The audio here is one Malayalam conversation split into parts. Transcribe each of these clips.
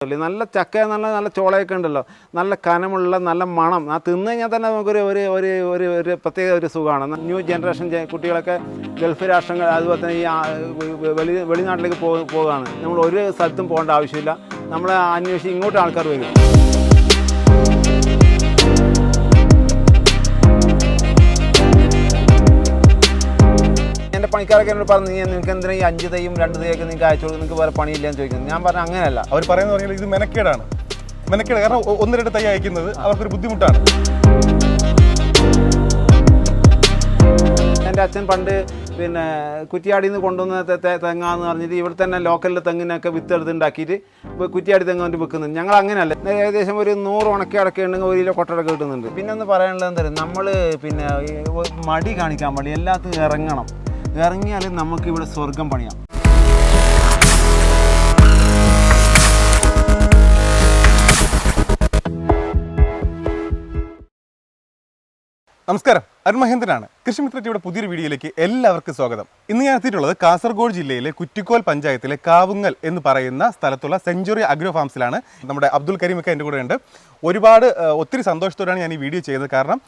നല്ല ചക്ക നല്ല ചോളയൊക്കെ ഉണ്ടല്ലോ, നല്ല കനമുള്ള നല്ല മണം. ആ തിന്നു കഴിഞ്ഞാൽ തന്നെ നമുക്കൊരു ഒരു ഒരു ഒരു ഒരു പ്രത്യേക ഒരു സുഖമാണ്. ന്യൂ ജനറേഷൻ കുട്ടികളൊക്കെ ഗൾഫ് രാഷ്ട്രങ്ങൾ അതുപോലെ തന്നെ ഈ വെളിനാട്ടിലേക്ക് പോവുകയാണ്. നമ്മൾ ഒരു സ്ഥലത്തും പോകേണ്ട ആവശ്യമില്ല. നമ്മളെ അന്വേഷിച്ച് ഇങ്ങോട്ട് ആൾക്കാർ വരും. എൻ്റെ പണിക്കാരൊക്കെ എന്നോട് പറഞ്ഞു, നിങ്ങൾക്ക് എന്തിനാ ഈ 5 തൈയും 2 തൈയൊക്കെ നിങ്ങൾക്ക് അയച്ചു കൊടുക്കും, നിങ്ങൾക്ക് വേറെ പണിയില്ലെന്ന് ചോദിക്കുന്നത്. ഞാൻ പറഞ്ഞു അങ്ങനെയല്ല. അവർ പറയുന്നത് പറഞ്ഞാൽ ഇത് മെനക്കേടാണ്. കാരണം 1-2 തൈ അയക്കുന്നത് അവർക്കൊരു ബുദ്ധിമുട്ടാണ്. എൻ്റെ അച്ഛൻ പണ്ട് കുറ്റിയാടിയിൽ നിന്ന് കൊണ്ടുവന്ന തെങ്ങാന്ന് പറഞ്ഞിട്ട് ഇവിടെ തന്നെ ലോക്കലിലെ തെങ്ങിനൊക്കെ വിത്തെടുത്ത് ഉണ്ടാക്കിയിട്ട് കുറ്റിയാടി തെങ്ങ് കൊണ്ട് വിൽക്കുന്നുണ്ട്. ഞങ്ങൾ അങ്ങനെയല്ല. ഏകദേശം ഒരു 100 ഉണക്കടക്ക ഉണ്ടെങ്കിൽ 1 കിലോ കൊട്ടടക്ക കിട്ടുന്നുണ്ട്. പിന്നെ ഒന്ന് പറയാനുള്ളത് എന്താ, നമ്മൾ മടി കാണിക്കാൻ പാടില്ല, എല്ലാത്തിനും ഇറങ്ങണം. ഇറങ്ങിയാൽ നമുക്ക് ഇവിടെ സ്വർഗം പണിയാം. നമസ്കാരം, അരുൺ മഹേന്ദ്രനാണ്. കൃഷിമിത്ര ടിവിയുടെ പുതിയൊരു വീഡിയോയിലേക്ക് എല്ലാവർക്കും സ്വാഗതം. ഇന്ന് ഞാൻ എത്തിയിട്ടുള്ളത് കാസർഗോഡ് ജില്ലയിലെ കുറ്റിക്കോൽ പഞ്ചായത്തിലെ കാവുങ്ങൽ എന്ന് പറയുന്ന സ്ഥലത്തുള്ള സെഞ്ചുറി അഗ്രോ ഫാംസിലാണ്. നമ്മുടെ അബ്ദുൽ കരീമൊക്കെ എൻ്റെ കൂടെ ഉണ്ട്. ഒത്തിരി സന്തോഷത്തോടെയാണ് ഞാൻ ഈ വീഡിയോ ചെയ്തത്. കാരണം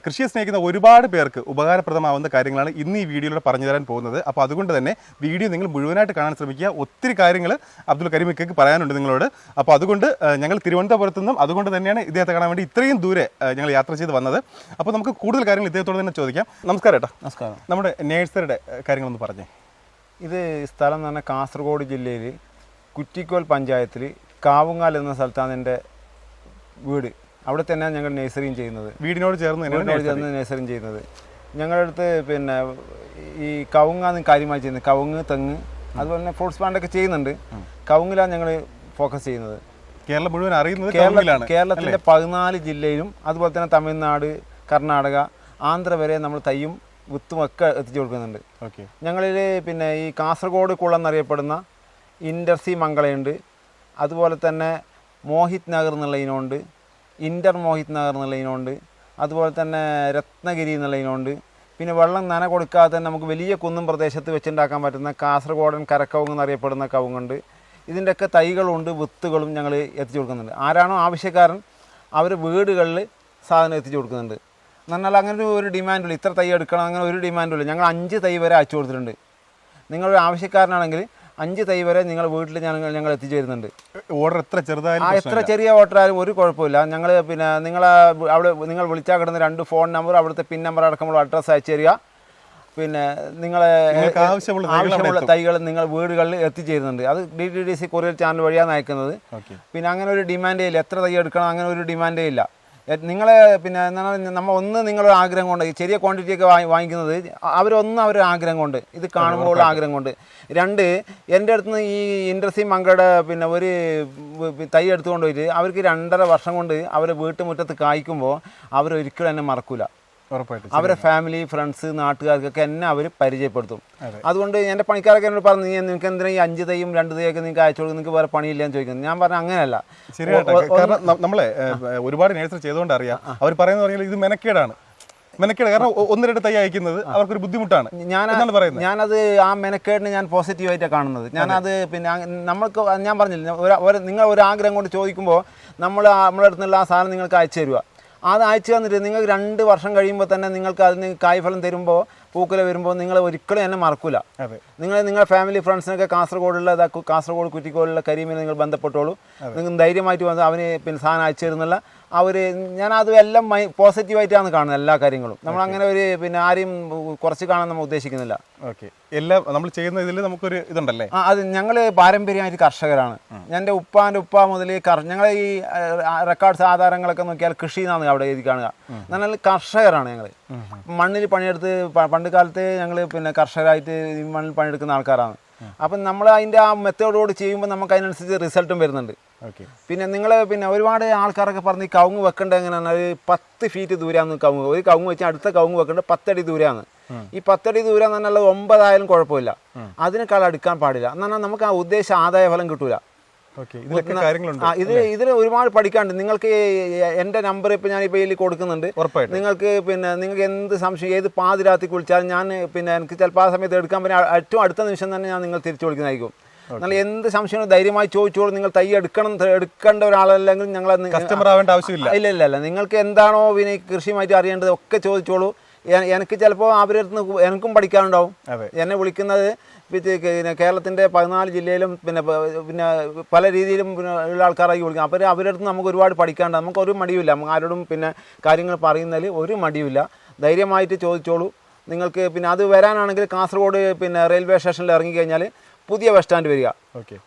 കൃഷിയെ സ്നേഹിക്കുന്ന ഒരുപാട് പേർക്ക് ഉപകാരപ്രദമാവുന്ന കാര്യങ്ങളാണ് ഇന്ന് ഈ വീഡിയോയിലൂടെ പറഞ്ഞു തരാൻ പോകുന്നത്. അപ്പോൾ അതുകൊണ്ട് തന്നെ വീഡിയോ നിങ്ങൾ മുഴുവനായിട്ട് കാണാൻ ശ്രമിക്കുക. ഒത്തിരി കാര്യങ്ങൾ അബ്ദുൽ കരീമൊക്കെ പറയാനുണ്ട് നിങ്ങളോട്. അപ്പോൾ അതുകൊണ്ട് ഞങ്ങൾ തിരുവനന്തപുരത്തു നിന്നും അതുകൊണ്ട് തന്നെയാണ് ഇദ്ദേഹത്തെ കാണാൻ വേണ്ടി ഇത്രയും ദൂരെ ഞങ്ങൾ യാത്ര ചെയ്ത് വന്നത്. അപ്പോൾ നമുക്ക് കൂടുതൽ കാര്യങ്ങൾ ഇദ്ദേഹത്തോട് തന്നെ ചോദിക്കാം. നമസ്കാരം ഏട്ടാ. നമസ്കാരം. നമ്മുടെ നേഴ്സറിയുടെ കാര്യങ്ങളൊന്ന് പറഞ്ഞേ. ഇത് സ്ഥലം എന്ന് പറഞ്ഞാൽ കാസർഗോഡ് ജില്ലയിൽ കുറ്റിക്കോൽ പഞ്ചായത്തിൽ കാവുങ്ങാൽ എന്ന സ്ഥലത്താണ് എൻ്റെ വീട്. അവിടെ തന്നെയാണ് ഞങ്ങൾ നഴ്സറിയും ചെയ്യുന്നത്. വീടിനോട് ചേർന്ന് നഴ്സറിയും ചെയ്യുന്നത്. ഞങ്ങളുടെ അടുത്ത് ഈ കവുങ്ങാണ് കാര്യമായി ചെയ്യുന്നത്. കവുങ്ങ്, തെങ്ങ്, അതുപോലെ തന്നെ ഫ്രൂട്ട്സ് പ്ലാന്റൊക്കെ ചെയ്യുന്നുണ്ട്. കവുങ്ങിലാണ് ഞങ്ങൾ ഫോക്കസ് ചെയ്യുന്നത്. കേരളം മുഴുവൻ അറിയുന്നത് കേരളത്തിൻ്റെ 14 ജില്ലയിലും അതുപോലെ തന്നെ തമിഴ്നാട്, കർണാടക, ആന്ധ്ര വരെ നമ്മൾ തൈയും വിത്തും ഒക്കെ എത്തിച്ചു കൊടുക്കുന്നുണ്ട്. ഞങ്ങളിൽ ഈ കാസർഗോഡ് കുളം എന്നറിയപ്പെടുന്ന ഇൻഡർസി മംഗളയുണ്ട്. അതുപോലെ തന്നെ മോഹിത് നഗർ എന്നുള്ള ഇനമുണ്ട്, ഇൻ്റർ മോഹിത് നഗർ എന്നുള്ള ഇനമുണ്ട്, അതുപോലെ തന്നെ രത്നഗിരി എന്നുള്ള ഇനമുണ്ട്. പിന്നെ വെള്ളം നന കൊടുക്കാതെ തന്നെ നമുക്ക് വലിയ കുന്നും പ്രദേശത്ത് വെച്ചുണ്ടാക്കാൻ പറ്റുന്ന കാസർഗോഡൻ കരക്കവുങ്ങ് എന്നറിയപ്പെടുന്ന കവുങ്ങുണ്ട്. ഇതിൻ്റെയൊക്കെ തൈകളുണ്ട്, വിത്തുകളും ഞങ്ങൾ എത്തിച്ചു കൊടുക്കുന്നുണ്ട്. ആരാണോ ആവശ്യക്കാരൻ അവർ വീടുകളിൽ സാധനം എത്തിച്ചു കൊടുക്കുന്നുണ്ട്. എന്നാൽ അങ്ങനെ ഒരു ഡിമാൻഡില്ല, ഇത്ര തൈ എടുക്കണം അങ്ങനെ ഒരു ഡിമാൻഡില്ല. ഞങ്ങൾ 5 തൈ വരെ അയച്ചു കൊടുത്തിട്ടുണ്ട്. നിങ്ങളൊരു ആവശ്യക്കാരനാണെങ്കിൽ 5 തൈ വരെ നിങ്ങളുടെ വീട്ടിൽ ഞങ്ങൾ എത്തിച്ചു തരുന്നുണ്ട്. ഓർഡർ എത്ര ചെറിയ ഓർഡറായാലും ഒരു കുഴപ്പമില്ല. ഞങ്ങൾ നിങ്ങൾ വിളിച്ചാൽ കിടന്ന 2 ഫോൺ നമ്പർ, അവിടുത്തെ പിൻ നമ്പർ അടക്കമുള്ള അഡ്രസ്സ് അയച്ചു തരിക. നിങ്ങളെ ആവശ്യമുള്ള തൈകൾ നിങ്ങൾ വീടുകളിൽ എത്തിച്ചേരുന്നുണ്ട്. അത് DTDC കൊറിയർ ചാനൽ വഴിയാണ് അയക്കുന്നത്. പിന്നെ അങ്ങനെ ഒരു ഡിമാൻഡേ ഇല്ല, എത്ര തൈ എടുക്കണം അങ്ങനെ ഒരു ഡിമാൻഡേ ഇല്ല. നിങ്ങളെ നിങ്ങളൊരു ആഗ്രഹം കൊണ്ട് ചെറിയ ക്വാണ്ടിറ്റിയൊക്കെ വാങ്ങിക്കുന്നത് അവരൊരു ആഗ്രഹം കൊണ്ട്, ഇത് കാണുമ്പോൾ ഉള്ള ആഗ്രഹം കൊണ്ട്. 2, എൻ്റെ അടുത്ത് നിന്ന് ഈ ഇൻഡസ്ട്രി മങ്കയുടെ ഒരു തൈ എടുത്തുകൊണ്ട് പോയിട്ട് അവർക്ക് 2.5 വർഷം കൊണ്ട് അവരെ വീട്ടുമുറ്റത്ത് കായ്ക്കുമ്പോൾ അവരൊരിക്കലും എന്നെ മറക്കൂല. അവരെ ഫാമിലി, ഫ്രണ്ട്സ്, നാട്ടുകാർക്കൊക്കെ എന്നെ അവർ പരിചയപ്പെടുത്തും. അതുകൊണ്ട് എൻ്റെ പണിക്കാരൊക്കെ എന്നോട് പറഞ്ഞു, നിങ്ങൾക്ക് എന്തിനാ ഈ 5 തൈയും 2 തൈയൊക്കെ നിങ്ങൾക്ക് അയച്ചു കൊടുക്കും, നിങ്ങൾക്ക് വേറെ പണിയില്ലെന്ന് ചോദിക്കുന്നത്. ഞാൻ പറഞ്ഞു അങ്ങനെയല്ല. കാരണം നമ്മളെ ഒരുപാട് നേഴ്സറി ചെയ്തുകൊണ്ട് അറിയാം, അവർ പറയുന്നത് പറഞ്ഞാൽ ഇത് മെനക്കേടാണ്. കാരണം 1-2 തൈ അയക്കുന്നത് അവർക്കൊരു ബുദ്ധിമുട്ടാണ്. ഞാനത് ആ മെനക്കേടിന് ഞാൻ പോസിറ്റീവായിട്ടാണ് കാണുന്നത്. ഞാനത് നമ്മൾക്ക് ഞാൻ പറഞ്ഞില്ല, നിങ്ങൾ ഒരു ആഗ്രഹം കൊണ്ട് ചോദിക്കുമ്പോൾ നമ്മുടെ അടുത്തുള്ള ആ സാധനം നിങ്ങൾക്ക് അയച്ചു തരിക. അത് അയച്ചു തന്നിട്ട് നിങ്ങൾക്ക് 2 വർഷം കഴിയുമ്പോൾ തന്നെ നിങ്ങൾക്ക് അതിന് കായ്ഫലം തരുമ്പോൾ, പൂക്കുല വരുമ്പോൾ നിങ്ങൾ ഒരിക്കലും എന്നെ മറക്കില്ല. നിങ്ങളുടെ ഫാമിലി ഫ്രണ്ട്സിനൊക്കെ കാസർഗോഡ് കുറ്റിക്കോലുള്ള കരീമിനെ നിങ്ങൾ ബന്ധപ്പെട്ടോളൂ. നിങ്ങൾ ധൈര്യമായിട്ട് വന്ന് അവന് സാധനം അയച്ചു തരുന്നില്ല. ഞാനത് എല്ലാം പോസിറ്റീവായിട്ടാണ് കാണുന്നത്. എല്ലാ കാര്യങ്ങളും നമ്മൾ അങ്ങനെ ആരെയും കുറച്ച് കാണാൻ നമ്മൾ ഉദ്ദേശിക്കുന്നില്ല. എല്ലാം നമ്മൾ ചെയ്യുന്ന ഇതിൽ നമുക്കൊരു ഇതുണ്ടല്ലേ. അത് ഞങ്ങൾ പാരമ്പര്യമായിട്ട് കർഷകരാണ്. എൻ്റെ ഉപ്പാൻ്റെ ഉപ്പ മുതൽ ഞങ്ങളെ ഈ റെക്കോർഡ്സ് ആധാരങ്ങളൊക്കെ നോക്കിയാൽ കൃഷി എന്നാണ് അവിടെ എഴുതി കാണുക. എന്നാൽ കർഷകരാണ് ഞങ്ങൾ. മണ്ണിൽ പണിയെടുത്ത് പണ്ട് കാലത്ത് ഞങ്ങൾ കർഷകരായിട്ട് ഈ മണ്ണിൽ പണിയെടുക്കുന്ന ആൾക്കാരാണ്. അപ്പം നമ്മൾ അതിൻ്റെ ആ മെത്തേഡോട് ചെയ്യുമ്പോൾ നമുക്ക് അതിനനുസരിച്ച് റിസൾട്ടും വരുന്നുണ്ട്. പിന്നെ നിങ്ങൾ ഒരുപാട് ആൾക്കാരൊക്കെ പറഞ്ഞ് ഈ കവുങ്ങ് വെക്കേണ്ടത് എങ്ങനെയാണ്, ഒരു 10 ഫീറ്റ് ദൂരമാണ് കവുങ്ങ്. ഒരു കവുങ്ങ് വെച്ചാൽ അടുത്ത കവുങ്ങ് വെക്കേണ്ടത് 10 അടി ദൂരമാണ്. ഈ 10 അടി ദൂരം എന്ന് പറഞ്ഞാൽ 9 ആയാലും കുഴപ്പമില്ല, അതിനേക്കാൾ അടുക്കാൻ പാടില്ല. എന്ന് പറഞ്ഞാൽ നമുക്ക് ആ ഉദ്ദേശിച്ച ആദായ ഫലം കിട്ടൂല. ഇതിൽ ഒരുപാട് പഠിക്കാണ്ട്. നിങ്ങൾക്ക് എൻ്റെ നമ്പർ ഇപ്പം ഞാനിപ്പോൾ ഇതിൽ കൊടുക്കുന്നുണ്ട്. നിങ്ങൾക്ക് നിങ്ങൾക്ക് എന്ത് സംശയം, ഏത് പാതിരാത്രി വിളിച്ചാലും ഞാൻ എനിക്ക് ചിലപ്പോൾ ആ സമയത്ത് എടുക്കാൻ പറ്റും. ഏറ്റവും അടുത്ത നിമിഷം തന്നെ ഞാൻ നിങ്ങൾ തിരിച്ചു വിളിക്കുന്നതായിരിക്കും. എന്നാൽ എന്ത് സംശയവും ധൈര്യമായി ചോദിച്ചോളൂ. നിങ്ങൾ തൈ എടുക്കേണ്ട ഒരാളല്ലെങ്കിൽ ഞങ്ങൾ കസ്റ്റമർ ആവേണ്ട ആവശ്യമില്ല. ഇല്ല നിങ്ങൾക്ക് എന്താണോ പിന്നെ കൃഷിയുമായിട്ട് അറിയേണ്ടത് ഒക്കെ ചോദിച്ചോളൂ. എനിക്ക് ചിലപ്പോൾ അവരുടെ അടുത്ത് എനിക്കും പഠിക്കാനുണ്ടാവും. എന്നെ വിളിക്കുന്നത് പിന്നെ കേരളത്തിൻ്റെ 14 ജില്ലയിലും പിന്നെ പല രീതിയിലും പിന്നെ ഉള്ള ആൾക്കാരായി വിളിക്കും. അപ്പോൾ അവരുടെ അടുത്ത് നമുക്ക് ഒരുപാട് പഠിക്കാനുണ്ട്. നമുക്കൊരു മടിയുമില്ല, ആരോടും പിന്നെ കാര്യങ്ങൾ പറയുന്നതിൽ ഒരു മടിയുമില്ല. ധൈര്യമായിട്ട് ചോദിച്ചോളൂ. നിങ്ങൾക്ക് പിന്നെ അത് വരാനാണെങ്കിൽ കാസർഗോഡ് പിന്നെ റെയിൽവേ സ്റ്റേഷനിൽ ഇറങ്ങിക്കഴിഞ്ഞാൽ പുതിയ ബസ് സ്റ്റാൻഡ് വരിക.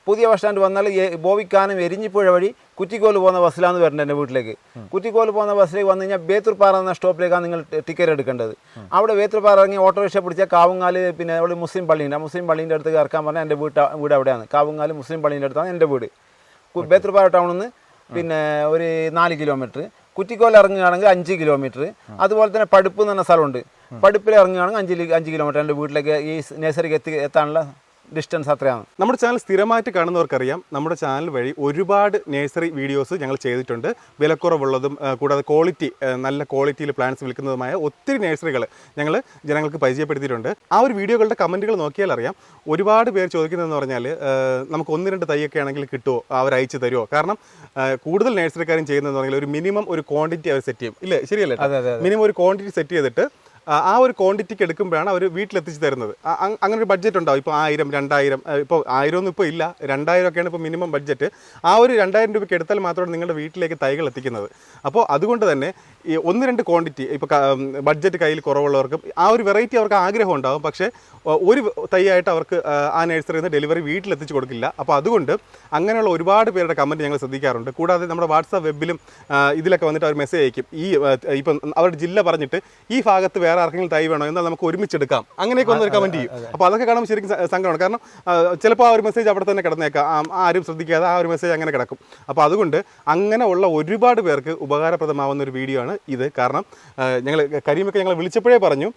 പുതിയ ബസ് സ്റ്റാൻഡ് വന്നാൽ ബോവിക്കാനം എരിഞ്ഞിപ്പുഴ വഴി കുറ്റിക്കോല് പോകുന്ന ബസ്സിലാണ് വരേണ്ടത് എൻ്റെ വീട്ടിലേക്ക്. കുറ്റിക്കോല് പോകുന്ന ബസ്സിലേക്ക് വന്നു കഴിഞ്ഞാൽ ബേത്തൂർപ്പാറ എന്ന സ്റ്റോപ്പിലേക്കാണ് നിങ്ങൾ ടിക്കറ്റ് എടുക്കേണ്ടത്. അവിടെ ബേത്തൂർപ്പാറ ഇറങ്ങി ഓട്ടോറിക്ഷ പിടിച്ചാൽ കാവുങ്ങാല് പിന്നെ അവിടെ മുസ്ലിം പള്ളിയുണ്ട്. ആ മുസ്ലിം പള്ളീൻ്റെ അടുത്ത് ഇറക്കാൻ പറഞ്ഞാൽ എൻ്റെ വീട് അവിടെയാണ്. കാവുങ്ങാല് മുസ്ലിം പള്ളീൻ്റെ അടുത്താണ് എൻ്റെ വീട്. ബേത്തൂർപ്പാറ ടൗണിൽ നിന്ന് പിന്നെ ഒരു 4 കിലോമീറ്റർ. കുറ്റിക്കോൽ ഇറങ്ങുകയാണെങ്കിൽ 5 കിലോമീറ്റർ. അതുപോലെ തന്നെ പടുപ്പ് എന്ന് പറഞ്ഞ സ്ഥലമുണ്ട്. പടുപ്പിൽ ഇറങ്ങുകയാണെങ്കിൽ 5 കിലോമീറ്റർ എൻ്റെ വീട്ടിലേക്ക് ഈ നഴ്സറിക്ക് എത്താനുള്ള ഡിസ്റ്റൻസ് അത്രയാണ്. നമ്മുടെ ചാനൽ സ്ഥിരമായിട്ട് കാണുന്നവർക്കറിയാം, നമ്മുടെ ചാനൽ വഴി ഒരുപാട് നഴ്സറി വീഡിയോസ് ഞങ്ങൾ ചെയ്തിട്ടുണ്ട്. വിലക്കുറവുള്ളതും കൂടാതെ നല്ല ക്വാളിറ്റിയിൽ പ്ലാന്റ്സ് വിൽക്കുന്നതുമായ ഒത്തിരി നഴ്സറികൾ ഞങ്ങൾ ജനങ്ങൾക്ക് പരിചയപ്പെടുത്തിയിട്ടുണ്ട്. ആ ഒരു വീഡിയോകളുടെ കമൻറ്റുകൾ നോക്കിയാൽ അറിയാം, ഒരുപാട് പേര് ചോദിക്കുന്നതെന്ന് പറഞ്ഞാൽ നമുക്ക് 1-2 തൈയൊക്കെ ആണെങ്കിൽ കിട്ടുമോ, അവർ അയച്ചു തരുമോ? കാരണം കൂടുതൽ നഴ്സറിക്കാരും ചെയ്യുന്നതെന്ന് പറഞ്ഞാൽ ഒരു മിനിമം ഒരു ക്വാണ്ടിറ്റി അവർ സെറ്റ് ചെയ്യും. ഇല്ലേ, ശരിയല്ലേ? മിനിമം ഒരു ക്വാണ്ടിറ്റി സെറ്റ് ചെയ്തിട്ട് ആ ഒരു ക്വാണ്ടിറ്റിക്ക് എടുക്കുമ്പോഴാണ് അവർ വീട്ടിലെത്തിച്ച് തരുന്നത്. അങ്ങനെ ഒരു ബഡ്ജറ്റ് ഉണ്ടാവും. ഇപ്പോൾ 1000, 2000, ഇപ്പോൾ 1000 ഒന്നും ഇപ്പോൾ ഇല്ല, 2000 ഒക്കെയാണ് ഇപ്പോൾ മിനിമം ബഡ്ജറ്റ്. ആ ഒരു 2000 രൂപയ്ക്ക് എടുത്താൽ മാത്രമാണ് നിങ്ങളുടെ വീട്ടിലേക്ക് തൈകൾ എത്തിക്കുന്നത്. അപ്പോൾ അതുകൊണ്ട് തന്നെ ഈ 1-2 ക്വാണ്ടിറ്റി ഇപ്പോൾ ബഡ്ജറ്റ് കയ്യിൽ കുറവുള്ളവർക്കും ആ ഒരു വെറൈറ്റി അവർക്ക് ആഗ്രഹം ഉണ്ടാകും. പക്ഷേ ഒരു തൈയായിട്ട് അവർക്ക് ആ നഴ്സറിയിൽ നിന്ന് ഡെലിവറി വീട്ടിലെത്തിച്ച് കൊടുക്കില്ല. അപ്പോൾ അതുകൊണ്ട് അങ്ങനെയുള്ള ഒരുപാട് പേരുടെ കമൻറ്റ് ഞങ്ങൾ ശ്രദ്ധിക്കാറുണ്ട്. കൂടാതെ നമ്മുടെ വാട്സാപ്പ് വെബിലും ഇതിലൊക്കെ വന്നിട്ട് അവർ മെസ്സേജ് അയക്കും. ഇപ്പം അവരുടെ ജില്ല പറഞ്ഞിട്ട് ഈ ഭാഗത്ത് വേറെ ആർക്കെങ്കിലും തൈ വേണോ എന്നാൽ നമുക്ക് ഒരുമിച്ചെടുക്കാം, അങ്ങനെയൊക്കെ ഒന്നൊരു കമൻറ്റ് ചെയ്യും. അപ്പോൾ അതൊക്കെ കാണുമ്പോൾ ശരിക്കും സങ്കടമാണ്. കാരണം ചിലപ്പോൾ ആ ഒരു മെസ്സേജ് അവിടെ തന്നെ കിടന്നേക്കാം, ആരും ശ്രദ്ധിക്കാതെ ആ ഒരു മെസ്സേജ് അങ്ങനെ കിടക്കും. അപ്പോൾ അതുകൊണ്ട് അങ്ങനെ ഉള്ള ഒരുപാട് പേർക്ക് ഉപകാരപ്രദമാവുന്ന ഒരു വീഡിയോ ആണ് ഇത്. കാരണം കരീമൊക്കെ ഞങ്ങൾ വിളിച്ചപ്പോഴേ പറഞ്ഞു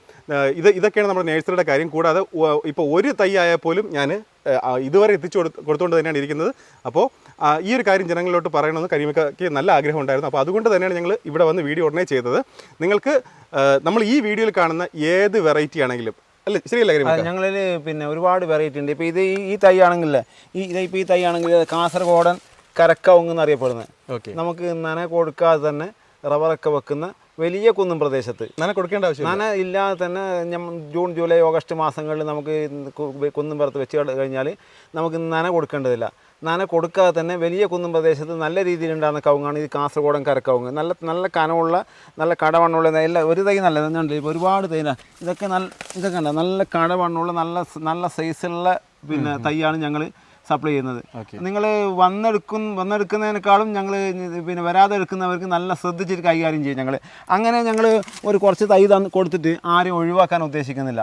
ഇതൊക്കെയാണ് നമ്മുടെ നഴ്സറിയുടെ കാര്യം. കൂടാതെ ഇപ്പോൾ ഒരു തൈ ആയാൽ പോലും ഞാൻ ഇതുവരെ എത്തിച്ചു കൊടുത്തുകൊണ്ട് തന്നെയാണ് ഇരിക്കുന്നത്. അപ്പോൾ ഈ ഒരു കാര്യം ജനങ്ങളിലോട്ട് പറയണമെന്ന് കരീമയ്ക്ക് നല്ല ആഗ്രഹം ഉണ്ടായിരുന്നു. അപ്പോൾ അതുകൊണ്ട് തന്നെയാണ് ഞങ്ങൾ ഇവിടെ വന്ന് വീഡിയോ ഉടനെ ചെയ്തത്. നിങ്ങൾക്ക് നമ്മൾ ഈ വീഡിയോയിൽ കാണുന്ന ഏത് വെറൈറ്റി ആണെങ്കിലും അല്ലേ, ശരിയല്ലേ കരീമ? ഞങ്ങളിൽ പിന്നെ ഒരുപാട് വെറൈറ്റി ഉണ്ട്. ഇപ്പോൾ ഈ തൈ ആണെങ്കിലേ ഇപ്പോൾ ഈ തൈ ആണെങ്കിൽ കാസർഗോഡൻ കരക്കവുങ്ങ് എന്നറിയപ്പെടുന്നത്. നമുക്ക് നന കൊടുക്കാതെ തന്നെ റബ്ബറൊക്കെ വെക്കുന്ന വലിയ കുന്നും പ്രദേശത്ത് നന കൊടുക്കേണ്ട ആവശ്യം നന ഇല്ലാതെ തന്നെ ജൂൺ ജൂലൈ ഓഗസ്റ്റ് മാസങ്ങളിൽ നമുക്ക് കുന്നും പുറത്ത് വെച്ച് കഴിഞ്ഞാൽ നമുക്ക് നന കൊടുക്കേണ്ടതില്ല. നന കൊടുക്കാതെ തന്നെ വലിയ കുന്നും പ്രദേശത്ത് നല്ല രീതിയിലുണ്ടാകുന്ന കവുങ്ങാണ് ഈ കാസർഗോഡൻ കരക്കവുങ്ങ്. നല്ല കനമുള്ള നല്ല കടവണ്ണുള്ള ഒരു തൈ നല്ലത്. ഇപ്പോൾ ഒരുപാട് തൈ ഇതൊക്കെ ഉണ്ട്. നല്ല കടവണ്ണുള്ള നല്ല സൈസുള്ള പിന്നെ തൈയാണ് ഞങ്ങൾ സപ്ലൈ ചെയ്യുന്നത്. നിങ്ങൾ വന്നെടുക്കുന്നതിനേക്കാളും ഞങ്ങൾ പിന്നെ വരാതെ എടുക്കുന്നവർക്ക് നല്ല ശ്രദ്ധിച്ചിട്ട് കൈകാര്യം ചെയ്യും ഞങ്ങൾ. അങ്ങനെ ഞങ്ങൾ ഒരു കുറച്ച് തൈ കൊടുത്തിട്ട് ആരും ഒഴിവാക്കാൻ ഉദ്ദേശിക്കുന്നില്ല.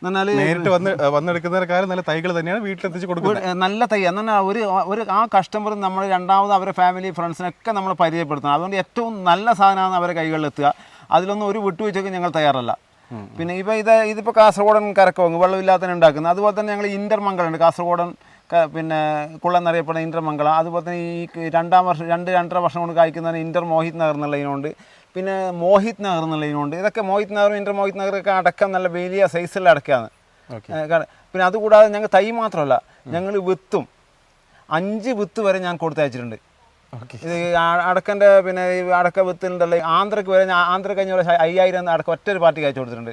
എന്നാൽ നേരിട്ട് വന്നെടുക്കുന്നതിനേക്കാളും നല്ല തൈകൾ തന്നെയാണ് വീട്ടിലെത്തിച്ച് കൊടുക്കുന്നത്. നല്ല തൈ എന്നാൽ ഒരു ആ കസ്റ്റമർ നമ്മൾ രണ്ടാമത് അവരുടെ ഫാമിലി ഫ്രണ്ട്സിനൊക്കെ നമ്മൾ പരിചയപ്പെടുത്തണം. അതുകൊണ്ട് ഏറ്റവും നല്ല സാധനമാണ് അവരുടെ കൈകളിലെത്തുക. അതിലൊന്നും ഒരു വിട്ടുവീഴ്ചയ്ക്ക് ഞങ്ങൾ തയ്യാറല്ല. പിന്നെ ഇതിപ്പോൾ കാസർഗോഡൻ കരക്കവുങ്ങ് വെള്ളമില്ലാത്തതിന് ഉണ്ടാക്കുന്നത്. അതുപോലെ തന്നെ ഞങ്ങൾ ഇന്റർമംഗളുണ്ട്, കാസർഗോഡൻ പിന്നെ കുള്ളെന്നറിയപ്പെടുന്ന ഇന്റർമംഗള. അതുപോലെ തന്നെ ഈ 2-2.5 വർഷം കൊണ്ട് കായ്ക്കുന്നതിന് ഇന്റർ മോഹിത് നഗർ എന്നുള്ള ഇനമുണ്ട്. പിന്നെ മോഹിത് നഗർ എന്നുള്ള ഇനമുണ്ട്. ഇതൊക്കെ മോഹിത് നഗറും ഇന്റർ മോഹിത് നഗറൊക്കെ അടക്കം നല്ല വലിയ സൈസുള്ള അടക്കമാണ്. പിന്നെ അതുകൂടാതെ ഞങ്ങൾ തൈ മാത്രമല്ല, ഞങ്ങൾ വിത്തും 5 വിത്ത് വരെ ഞാൻ കൊടുത്തയച്ചിട്ടുണ്ട്. ഇത് അടക്കൻ്റെ പിന്നെ ഈ അടക്ക വിത്തുണ്ടല്ലോ, ആന്ധ്രക്ക് വരെ ആന്ധ്ര കഴിഞ്ഞ 5000 അടക്ക ഒറ്റൊരു പാർട്ടിക്ക് അയച്ചു കൊടുത്തിട്ടുണ്ട്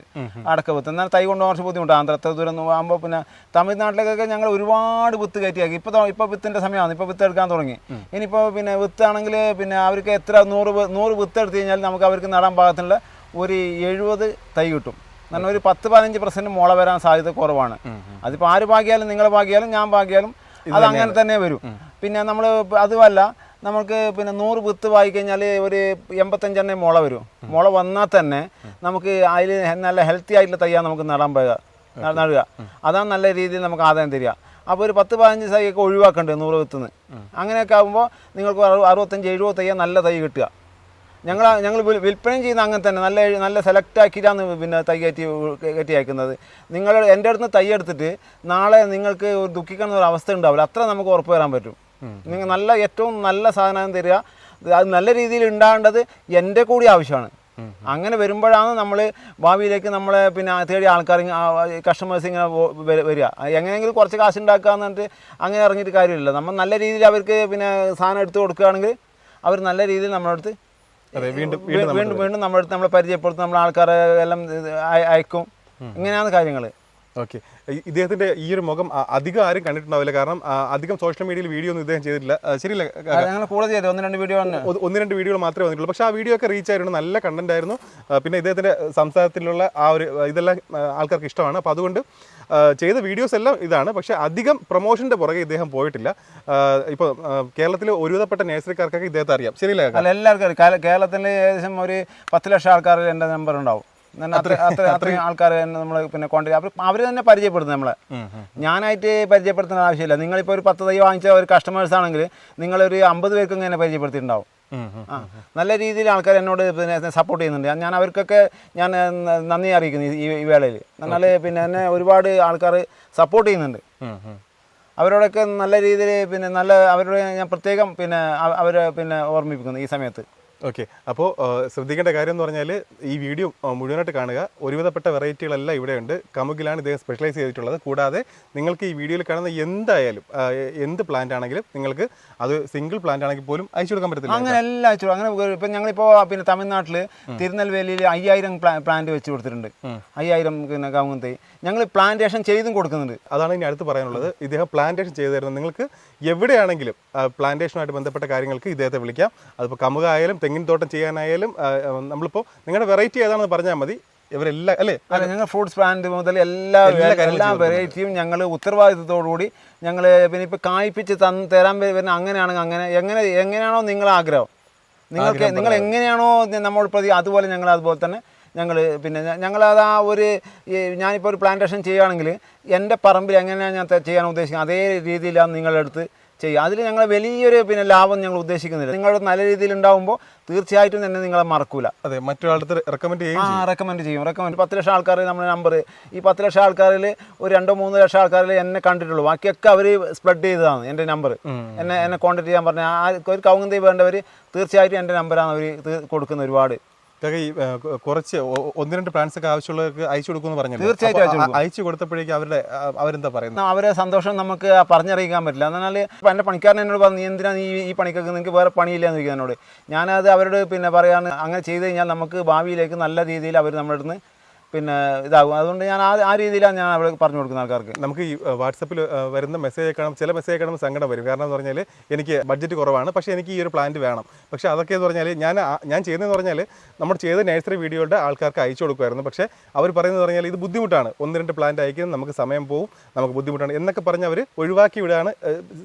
അടക്ക വിത്ത്. എന്നാൽ തൈ കൊണ്ടുപോകാൻ കുറച്ച് ബുദ്ധിമുട്ട്. ആന്ധ്ര എത്ര ദൂരം ആകുമ്പോൾ പിന്നെ തമിഴ്നാട്ടിലേക്കൊക്കെ ഞങ്ങൾ ഒരുപാട് വിത്ത് കയറ്റിയാക്കി. ഇപ്പോൾ വിത്തിൻ്റെ സമയമാണ്, ഇപ്പോൾ വിത്ത് എടുക്കാൻ തുടങ്ങി. ഇനിയിപ്പോൾ പിന്നെ വിത്താണെങ്കിൽ പിന്നെ അവർക്ക് എത്ര 100 വിത്ത് എടുത്തു കഴിഞ്ഞാൽ നമുക്ക് അവർക്ക് നടാൻ പാകത്തിനുള്ള ഒരു 70 തൈ കിട്ടും. എന്നാൽ ഒരു 10-15% മുള വരാൻ സാധ്യത കുറവാണ്. അതിപ്പോൾ ആര് പാകിയാലും, നിങ്ങൾ പാകിയാലും ഞാൻ പാകിയാലും അത് അങ്ങനെ തന്നെ വരും. പിന്നെ നമ്മൾ അതുമല്ല, നമുക്ക് പിന്നെ 100 വിത്ത് വാങ്ങിക്കഴിഞ്ഞാൽ ഒരു 85 മുള വരും. മുള വന്നാൽ തന്നെ നമുക്ക് അതിൽ നല്ല ഹെൽത്തി ആയിട്ടുള്ള തയ്യാൻ നമുക്ക് നടുക. അതാണ് നല്ല രീതിയിൽ നമുക്ക് ആദായം തരിക. അപ്പോൾ ഒരു 10-15 തൈയൊക്കെ ഒഴിവാക്കേണ്ടത് 100 വിത്തുനിന്ന്. അങ്ങനെയൊക്കെ ആകുമ്പോൾ നിങ്ങൾക്ക് 65-70 തയ്യാൻ നല്ല തൈ കിട്ടുക. ഞങ്ങൾ വിൽപ്പനയും ചെയ്യുന്ന അങ്ങനെ തന്നെ നല്ല സെലക്ട് ആക്കിയിട്ടാണ് പിന്നെ തൈ കയറ്റി അയക്കുന്നത്. നിങ്ങൾ എൻ്റെ അടുത്ത് തൈ എടുത്തിട്ട് നാളെ നിങ്ങൾക്ക് ദുഃഖിക്കുന്ന ഒരു അവസ്ഥ ഉണ്ടാവില്ല. അത്ര നമുക്ക് ഉറപ്പ് വരാൻ പറ്റും. നിങ്ങൾ ഏറ്റവും നല്ല സാധനം തരിക. അത് നല്ല രീതിയിൽ ഉണ്ടാകേണ്ടത് എൻ്റെ കൂടി ആവശ്യമാണ്. അങ്ങനെ വരുമ്പോഴാണ് നമ്മൾ ഭാവിയിലേക്ക് നമ്മളെ പിന്നെ തേടി ആൾക്കാർ കസ്റ്റമേഴ്സ് ഇങ്ങനെ വരിക. എങ്ങനെയെങ്കിലും കുറച്ച് കാശ് ഉണ്ടാക്കുക എന്ന് പറഞ്ഞിട്ട് അങ്ങനെ ഇറങ്ങിയിട്ട് കാര്യമില്ല. നമ്മൾ നല്ല രീതിയിൽ അവർക്ക് പിന്നെ സാധനം എടുത്ത് കൊടുക്കുകയാണെങ്കിൽ അവർ നല്ല രീതിയിൽ നമ്മളടുത്ത് വീണ്ടും വീണ്ടും നമ്മളടുത്ത് നമ്മളെ പരിചയപ്പെടുത്തും, നമ്മളെ ആൾക്കാരെ എല്ലാം അയക്കും. ഇങ്ങനെയാണ് കാര്യങ്ങൾ. ഓക്കെ, ഇദ്ദേഹത്തിന്റെ ഈ ഒരു മുഖം അധികം ആരും കണ്ടിട്ടുണ്ടാവില്ല, കാരണം അധികം സോഷ്യൽ മീഡിയയിൽ വീഡിയോ ഒന്നും ഇദ്ദേഹം ചെയ്തിട്ടില്ല. ശരിയല്ല, ഞങ്ങൾ കൂടുതൽ ചെയ്തത് ഒന്ന് രണ്ട് വീഡിയോകൾ മാത്രമേ വന്നിട്ടുള്ളൂ. പക്ഷേ ആ വീഡിയോ ഒക്കെ റീച്ച് ആയിരുന്നു, നല്ല കണ്ടന്റ് ആയിരുന്നു. പിന്നെ ഇദ്ദേഹത്തിന്റെ സംസാരത്തിലുള്ള ആ ഒരു ഇതെല്ലാം ആൾക്കാർക്ക് ഇഷ്ടമാണ്. അപ്പോൾ അതുകൊണ്ട് ചെയ്ത വീഡിയോസ് എല്ലാം ഇതാണ്. പക്ഷേ അധികം പ്രൊമോഷന്റെ പുറകെ ഇദ്ദേഹം പോയിട്ടില്ല. ഇപ്പോൾ കേരളത്തിൽ ഒരുവിധപ്പെട്ട നേഴ്സറിക്കാർക്കൊക്കെ ഇദ്ദേഹത്തെ അറിയാം. ശരിയല്ലേ? എല്ലാവർക്കും കേരളത്തിൽ ഏകദേശം ഒരു 10 ലക്ഷം ആൾക്കാർ എൻ്റെ നമ്പർ ഉണ്ടാവും. അത്രയും ആൾക്കാർ നമ്മൾ പിന്നെ കോൺടാക്ട് അവർ തന്നെ പരിചയപ്പെടുത്തും നമ്മളെ. ഞാനായിട്ട് പരിചയപ്പെടുത്തുന്ന ആവശ്യമില്ല. നിങ്ങളിപ്പോൾ ഒരു 10 തൈ വാങ്ങിച്ച ഒരു കസ്റ്റമേഴ്സ് ആണെങ്കിൽ നിങ്ങളൊരു 50 പേർക്കും ഇങ്ങനെ പരിചയപ്പെടുത്തിയിട്ടുണ്ടാവും. നല്ല രീതിയിൽ ആൾക്കാർ എന്നോട് പിന്നെ സപ്പോർട്ട് ചെയ്യുന്നുണ്ട്. ഞാൻ അവർക്കൊക്കെ ഞാൻ നന്ദി അറിയിക്കുന്നു ഈ വേളയിൽ. എന്നാൽ പിന്നെ എന്നെ ഒരുപാട് ആൾക്കാർ സപ്പോർട്ട് ചെയ്യുന്നുണ്ട്. അവരോടൊക്കെ നല്ല രീതിയിൽ പിന്നെ അവരോട് ഞാൻ പ്രത്യേകം പിന്നെ അവരെ പിന്നെ ഓർമ്മിപ്പിക്കുന്നു ഈ സമയത്ത്. ഓക്കെ, അപ്പോൾ ശ്രദ്ധിക്കേണ്ട കാര്യം എന്ന് പറഞ്ഞാൽ ഈ വീഡിയോ മുഴുവനായിട്ട് കാണുക. ഒരുവിധപ്പെട്ട വെറൈറ്റികളെല്ലാം ഇവിടെയുണ്ട്. കമുകിലാണ് ഇദ്ദേഹം സ്പെഷ്യലൈസ് ചെയ്തിട്ടുള്ളത്. കൂടാതെ നിങ്ങൾക്ക് ഈ വീഡിയോയിൽ കാണുന്ന എന്തായാലും എന്ത് പ്ലാന്റ് ആണെങ്കിലും നിങ്ങൾക്ക് അത് സിംഗിൾ പ്ലാന്റ് ആണെങ്കിൽ പോലും അയച്ചു കൊടുക്കാൻ പറ്റത്തില്ല. അങ്ങനെ എല്ലാം അയച്ചു കൊടുക്കും. അങ്ങനെ ഇപ്പം ഞങ്ങളിപ്പോൾ പിന്നെ തമിഴ്നാട്ടിൽ തിരുനെൽവേലിയിൽ 5000 പ്ലാന്റ് വെച്ച് കൊടുത്തിട്ടുണ്ട്. 5000 പിന്നെ കവുങ്ങ് തൈ ഞങ്ങൾ പ്ലാന്റേഷൻ ചെയ്തും കൊടുക്കുന്നുണ്ട്. അതാണ് ഇനി അടുത്ത് പറയാനുള്ളത്. ഇദ്ദേഹം പ്ലാന്റേഷൻ ചെയ്തു തരുന്നത് നിങ്ങൾക്ക് എവിടെയാണെങ്കിലും പ്ലാന്റേഷനുമായിട്ട് ബന്ധപ്പെട്ട കാര്യങ്ങൾക്ക് ഇദ്ദേഹത്തെ വിളിക്കാം. അതിപ്പോൾ കമുകായാലും തെങ്ങിൻ തോട്ടം ചെയ്യാനായാലും നമ്മളിപ്പോൾ നിങ്ങളുടെ വെറൈറ്റി ഏതാണെന്ന് പറഞ്ഞാൽ മതി. ഇവരെല്ലാം അല്ലേ ഞങ്ങൾ ഫ്രൂട്ട്സ് പ്ലാന്റ് മുതൽ എല്ലാ വെറൈറ്റിയും ഞങ്ങൾ ഉത്തരവാദിത്തത്തോടുകൂടി ഞങ്ങൾ പിന്നെ ഇപ്പോൾ കായ്പിച്ച് തരാൻ വരുന്ന അങ്ങനെയാണെങ്കിൽ എങ്ങനെയാണോ നിങ്ങളെ ആഗ്രഹം, നിങ്ങൾ എങ്ങനെയാണോ നമ്മൾ പ്രതി അതുപോലെ അതുപോലെ തന്നെ പിന്നെ ഞങ്ങളത് ആ ഒരു ഞാനിപ്പോൾ ഒരു പ്ലാന്റേഷൻ ചെയ്യുകയാണെങ്കിൽ എൻ്റെ പറമ്പിൽ എങ്ങനെയാണ് ഞാൻ ചെയ്യാൻ ഉദ്ദേശിക്കുന്നത് അതേ രീതിയിലാണ് നിങ്ങളുടെ അടുത്ത് ചെയ്യുക. അതിൽ ഞങ്ങൾ വലിയൊരു പിന്നെ ലാഭം ഞങ്ങൾ ഉദ്ദേശിക്കുന്നില്ല. നിങ്ങളുടെ നല്ല രീതിയിൽ ഉണ്ടാകുമ്പോൾ തീർച്ചയായിട്ടും തന്നെ നിങ്ങളെ മറക്കൂല. അതെ, മറ്റൊരാളുടെ റെക്കമെൻഡ് ചെയ്യും. 10 ലക്ഷം ആൾക്കാർ നമ്മുടെ നമ്പർ, ഈ 10 ലക്ഷം ആൾക്കാരിൽ ഒരു 2-3 ലക്ഷം ആൾക്കാരിൽ എന്നെ കണ്ടിട്ടുള്ളൂ. ബാക്കിയൊക്കെ അവർ സ്പ്രെഡ് ചെയ്തതാണ് എൻ്റെ നമ്പർ. എന്നെ കോൺടാക്ട് ചെയ്യാൻ പറഞ്ഞാൽ ഒരു കവുങ്ങ് തൈ വേണ്ടവർ തീർച്ചയായിട്ടും എൻ്റെ നമ്പറാണ് അവർ കൊടുക്കുന്നത്. ഒരുപാട് ഈ കുറച്ച് 1-2 പ്ലാൻസ് ഒക്കെ ആവശ്യമുള്ളവർക്ക് അയച്ചു കൊടുക്കുമെന്ന് പറഞ്ഞു. തീർച്ചയായിട്ടും അയച്ചു കൊടുത്തപ്പോഴേക്കും അവരെന്താ പറയുന്നത്? അവരെ സന്തോഷം നമുക്ക് പറഞ്ഞറിയിക്കാൻ പറ്റില്ല. എന്നാൽ എൻ്റെ പണിക്കാരൻ എന്നോട് പറഞ്ഞു, നീ എന്തിനാ ഈ പണിക്കൊക്കെ നിങ്ങൾക്ക് വേറെ പണിയില്ല എന്ന് ചോദിക്കുക എന്നോട്. ഞാനത് അവരോട് പിന്നെ പറയാൻ അങ്ങനെ ചെയ്ത് കഴിഞ്ഞാൽ നമുക്ക് ഭാവിയിലേക്ക് നല്ല രീതിയിൽ അവർ നമ്മുടെ അടുത്ത് പിന്നെ ഇതാകും. അതുകൊണ്ട് ഞാൻ ആ രീതിയിലാണ് ഞാൻ അവിടെ പറഞ്ഞു കൊടുക്കുന്ന ആൾക്കാർക്ക്. നമുക്ക് ഈ വാട്സപ്പിൽ വരുന്ന മെസ്സേജ് കാണും, ചില മെസ്സേജ് കാണുമ്പോൾ സങ്കടം വരും. കാരണം എന്ന് പറഞ്ഞാൽ എനിക്ക് ബഡ്ജറ്റ് കുറവാണ്, പക്ഷേ എനിക്ക് ഈ ഒരു പ്ലാന്റ് വേണം. പക്ഷേ അതൊക്കെ എന്ന് പറഞ്ഞാൽ ഞാൻ ചെയ്യുന്നതെന്ന് പറഞ്ഞാൽ നമ്മൾ ചെയ്ത നഴ്സറി വീഡിയോയുടെ ആൾക്കാർക്ക് അയച്ചു കൊടുക്കുമായിരുന്നു. പക്ഷേ അവർ പറയുന്നത് പറഞ്ഞാൽ ഇത് ബുദ്ധിമുട്ടാണ്, 1-2 പ്ലാന്റ് അയക്കുന്നത് നമുക്ക് സമയം പോവും, നമുക്ക് ബുദ്ധിമുട്ടാണ് എന്നൊക്കെ പറഞ്ഞ് അവർ ഒഴിവാക്കി വിടുകയാണ്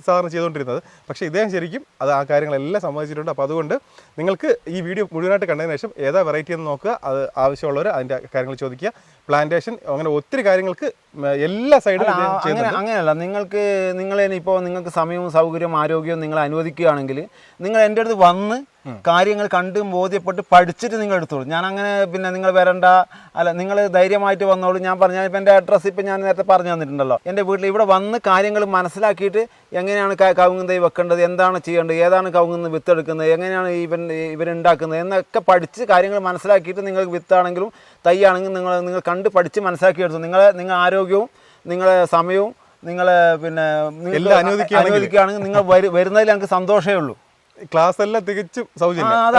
സാധാരണ ചെയ്തുകൊണ്ടിരുന്നത്. പക്ഷേ ഇദ്ദേഹം ശരിക്കും ആ കാര്യങ്ങളെല്ലാം സമ്മതിച്ചിട്ടുണ്ട്. അപ്പോൾ അതുകൊണ്ട് നിങ്ങൾക്ക് ഈ വീഡിയോ മുഴുവനായിട്ട് കണ്ടതിന് ശേഷം ഏതാ വെറൈറ്റി എന്ന് നോക്കുക. അത് ആവശ്യമുള്ളവർ അതിൻ്റെ കാര്യങ്ങൾ ചോദിക്കുക. പ്ലാന്റേഷൻ അങ്ങനെ ഒത്തിരി കാര്യങ്ങൾക്ക് എല്ലാ സൈഡിലും അങ്ങനെയല്ല. നിങ്ങൾക്ക് സമയവും സൗകര്യവും ആരോഗ്യവും നിങ്ങൾ അനുവദിക്കുകയാണെങ്കിൽ നിങ്ങൾ എൻ്റെ അടുത്ത് വന്ന് കാര്യങ്ങൾ കണ്ട് ബോധ്യപ്പെട്ട് പഠിച്ചിട്ട് നിങ്ങൾ എടുത്തോളൂ. ഞാൻ അങ്ങനെ പിന്നെ നിങ്ങൾ വരണ്ട, അല്ല നിങ്ങൾ ധൈര്യമായിട്ട് വന്നോളൂ. ഞാൻ പറഞ്ഞാൽ ഇപ്പം എൻ്റെ അഡ്രസ്സ് ഇപ്പം ഞാൻ നേരത്തെ പറഞ്ഞു തന്നിട്ടുണ്ടല്ലോ. എൻ്റെ വീട്ടിൽ ഇവിടെ വന്ന് കാര്യങ്ങൾ മനസ്സിലാക്കിയിട്ട് എങ്ങനെയാണ് കവുങ്ങ് തൈ വെക്കേണ്ടത്, എന്താണ് ചെയ്യേണ്ടത്, ഏതാണ് കവുങ്ങ് വിത്തെടുക്കുന്നത്, എങ്ങനെയാണ് ഇവരുണ്ടാക്കുന്നത് എന്നൊക്കെ പഠിച്ച് കാര്യങ്ങൾ മനസ്സിലാക്കിയിട്ട് നിങ്ങൾക്ക് വിത്താണെങ്കിലും തൈ ആണെങ്കിലും നിങ്ങൾ കണ്ട് പഠിച്ച് മനസ്സിലാക്കി എടുത്തു. നിങ്ങൾ ആരോഗ്യവും നിങ്ങളെ സമയവും നിങ്ങളെ പിന്നെ അനുവദിക്കുകയാണെങ്കിൽ നിങ്ങൾ വരുന്നതിൽ എനിക്ക് സന്തോഷമേ ഉള്ളൂ. ക്ലാസ് എല്ലാം തികച്ചും സൗജന്യം.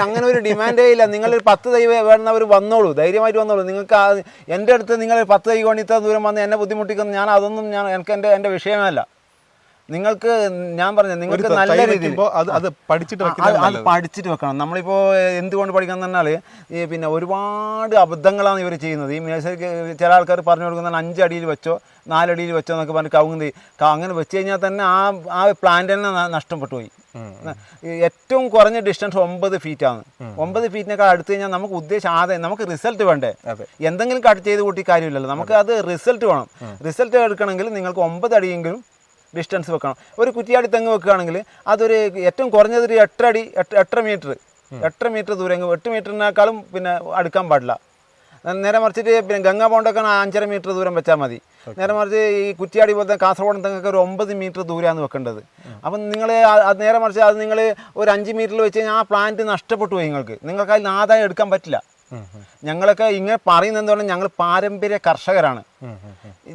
അങ്ങനെ ഒരു ഡിമാൻഡേ ഇല്ല. നിങ്ങളൊരു 10 തൈ വേണമെന്നവർ വന്നോളൂ, ധൈര്യമായിട്ട് വന്നോളൂ. നിങ്ങൾക്ക് എൻ്റെ അടുത്ത് നിങ്ങൾ 10 തൈ കൊണ്ട് ഇത്ര ദൂരം വന്ന് എന്നെ ബുദ്ധിമുട്ടിക്കുന്നു, അതൊന്നും എനിക്ക് എൻ്റെ വിഷയമല്ല. നിങ്ങൾക്ക് ഞാൻ പറഞ്ഞു നിങ്ങൾക്ക് നല്ല രീതിയിൽ അത് പഠിച്ചിട്ട് വെക്കണം. നമ്മളിപ്പോൾ എന്തുകൊണ്ട് പഠിക്കണം എന്ന് പറഞ്ഞാൽ പിന്നെ ഒരുപാട് അബദ്ധങ്ങളാണ് ഇവർ ചെയ്യുന്നത്. ഈ നഴ്സറിക്ക് ചില ആൾക്കാർ പറഞ്ഞു കൊടുക്കുന്ന 5 അടിയിൽ വെച്ചോ 4 അടിയിൽ വെച്ചോ എന്നൊക്കെ പറഞ്ഞ് കവുങ്ങ് അങ്ങനെ വെച്ച് കഴിഞ്ഞാൽ തന്നെ ആ പ്ലാന്റ് തന്നെ നഷ്ടപ്പെട്ടു പോയി. ഏറ്റവും കുറഞ്ഞ ഡിസ്റ്റൻസ് 9 ഫീറ്റാണ്. 9 ഫീറ്റിനേക്കാൾ അടുത്ത് കഴിഞ്ഞാൽ നമുക്ക് ഉദ്ദേശം നമുക്ക് റിസൾട്ട് വേണ്ടേ. എന്തെങ്കിലും കട്ട് ചെയ്ത് കൂട്ടി കാര്യമില്ലല്ലോ, നമുക്ക് അത് റിസൾട്ട് വേണം. റിസൾട്ട് എടുക്കണമെങ്കിൽ നിങ്ങൾക്ക് 9 അടിയെങ്കിലും ഡിസ്റ്റൻസ് വെക്കണം. ഒരു കുറ്റിയാടി തെങ്ങ് വെക്കുകയാണെങ്കിൽ അതൊരു ഏറ്റവും കുറഞ്ഞതൊരു 8 മീറ്റർ ദൂരം, 8 മീറ്ററിനേക്കാളും പിന്നെ അടുക്കാൻ പാടില്ല. നേരെ മറിച്ചിട്ട് പിന്നെ ഗംഗാ ബോണ്ടൊക്കെ 5.5 മീറ്റർ ദൂരം വെച്ചാൽ മതി. നേരെ മറിച്ച് ഈ കുറ്റിയാടി പോലത്തെ കാസർഗോഡ് തെങ്ങൊക്കെ ഒരു 9 മീറ്റർ ദൂരമാണ് വെക്കേണ്ടത്. അപ്പം നിങ്ങൾ നേരെ മറിച്ച് അത് നിങ്ങൾ ഒരു 5 മീറ്ററിൽ വെച്ച് കഴിഞ്ഞാൽ ആ പ്ലാന്റ് നഷ്ടപ്പെട്ടു പോയി. നിങ്ങൾക്ക് അതിൽ ആദായം എടുക്കാൻ പറ്റില്ല. ഞങ്ങളൊക്കെ ഇങ്ങനെ പറയുന്നത് എന്തുകൊണ്ട് ഞങ്ങൾ പാരമ്പര്യ കർഷകരാണ്.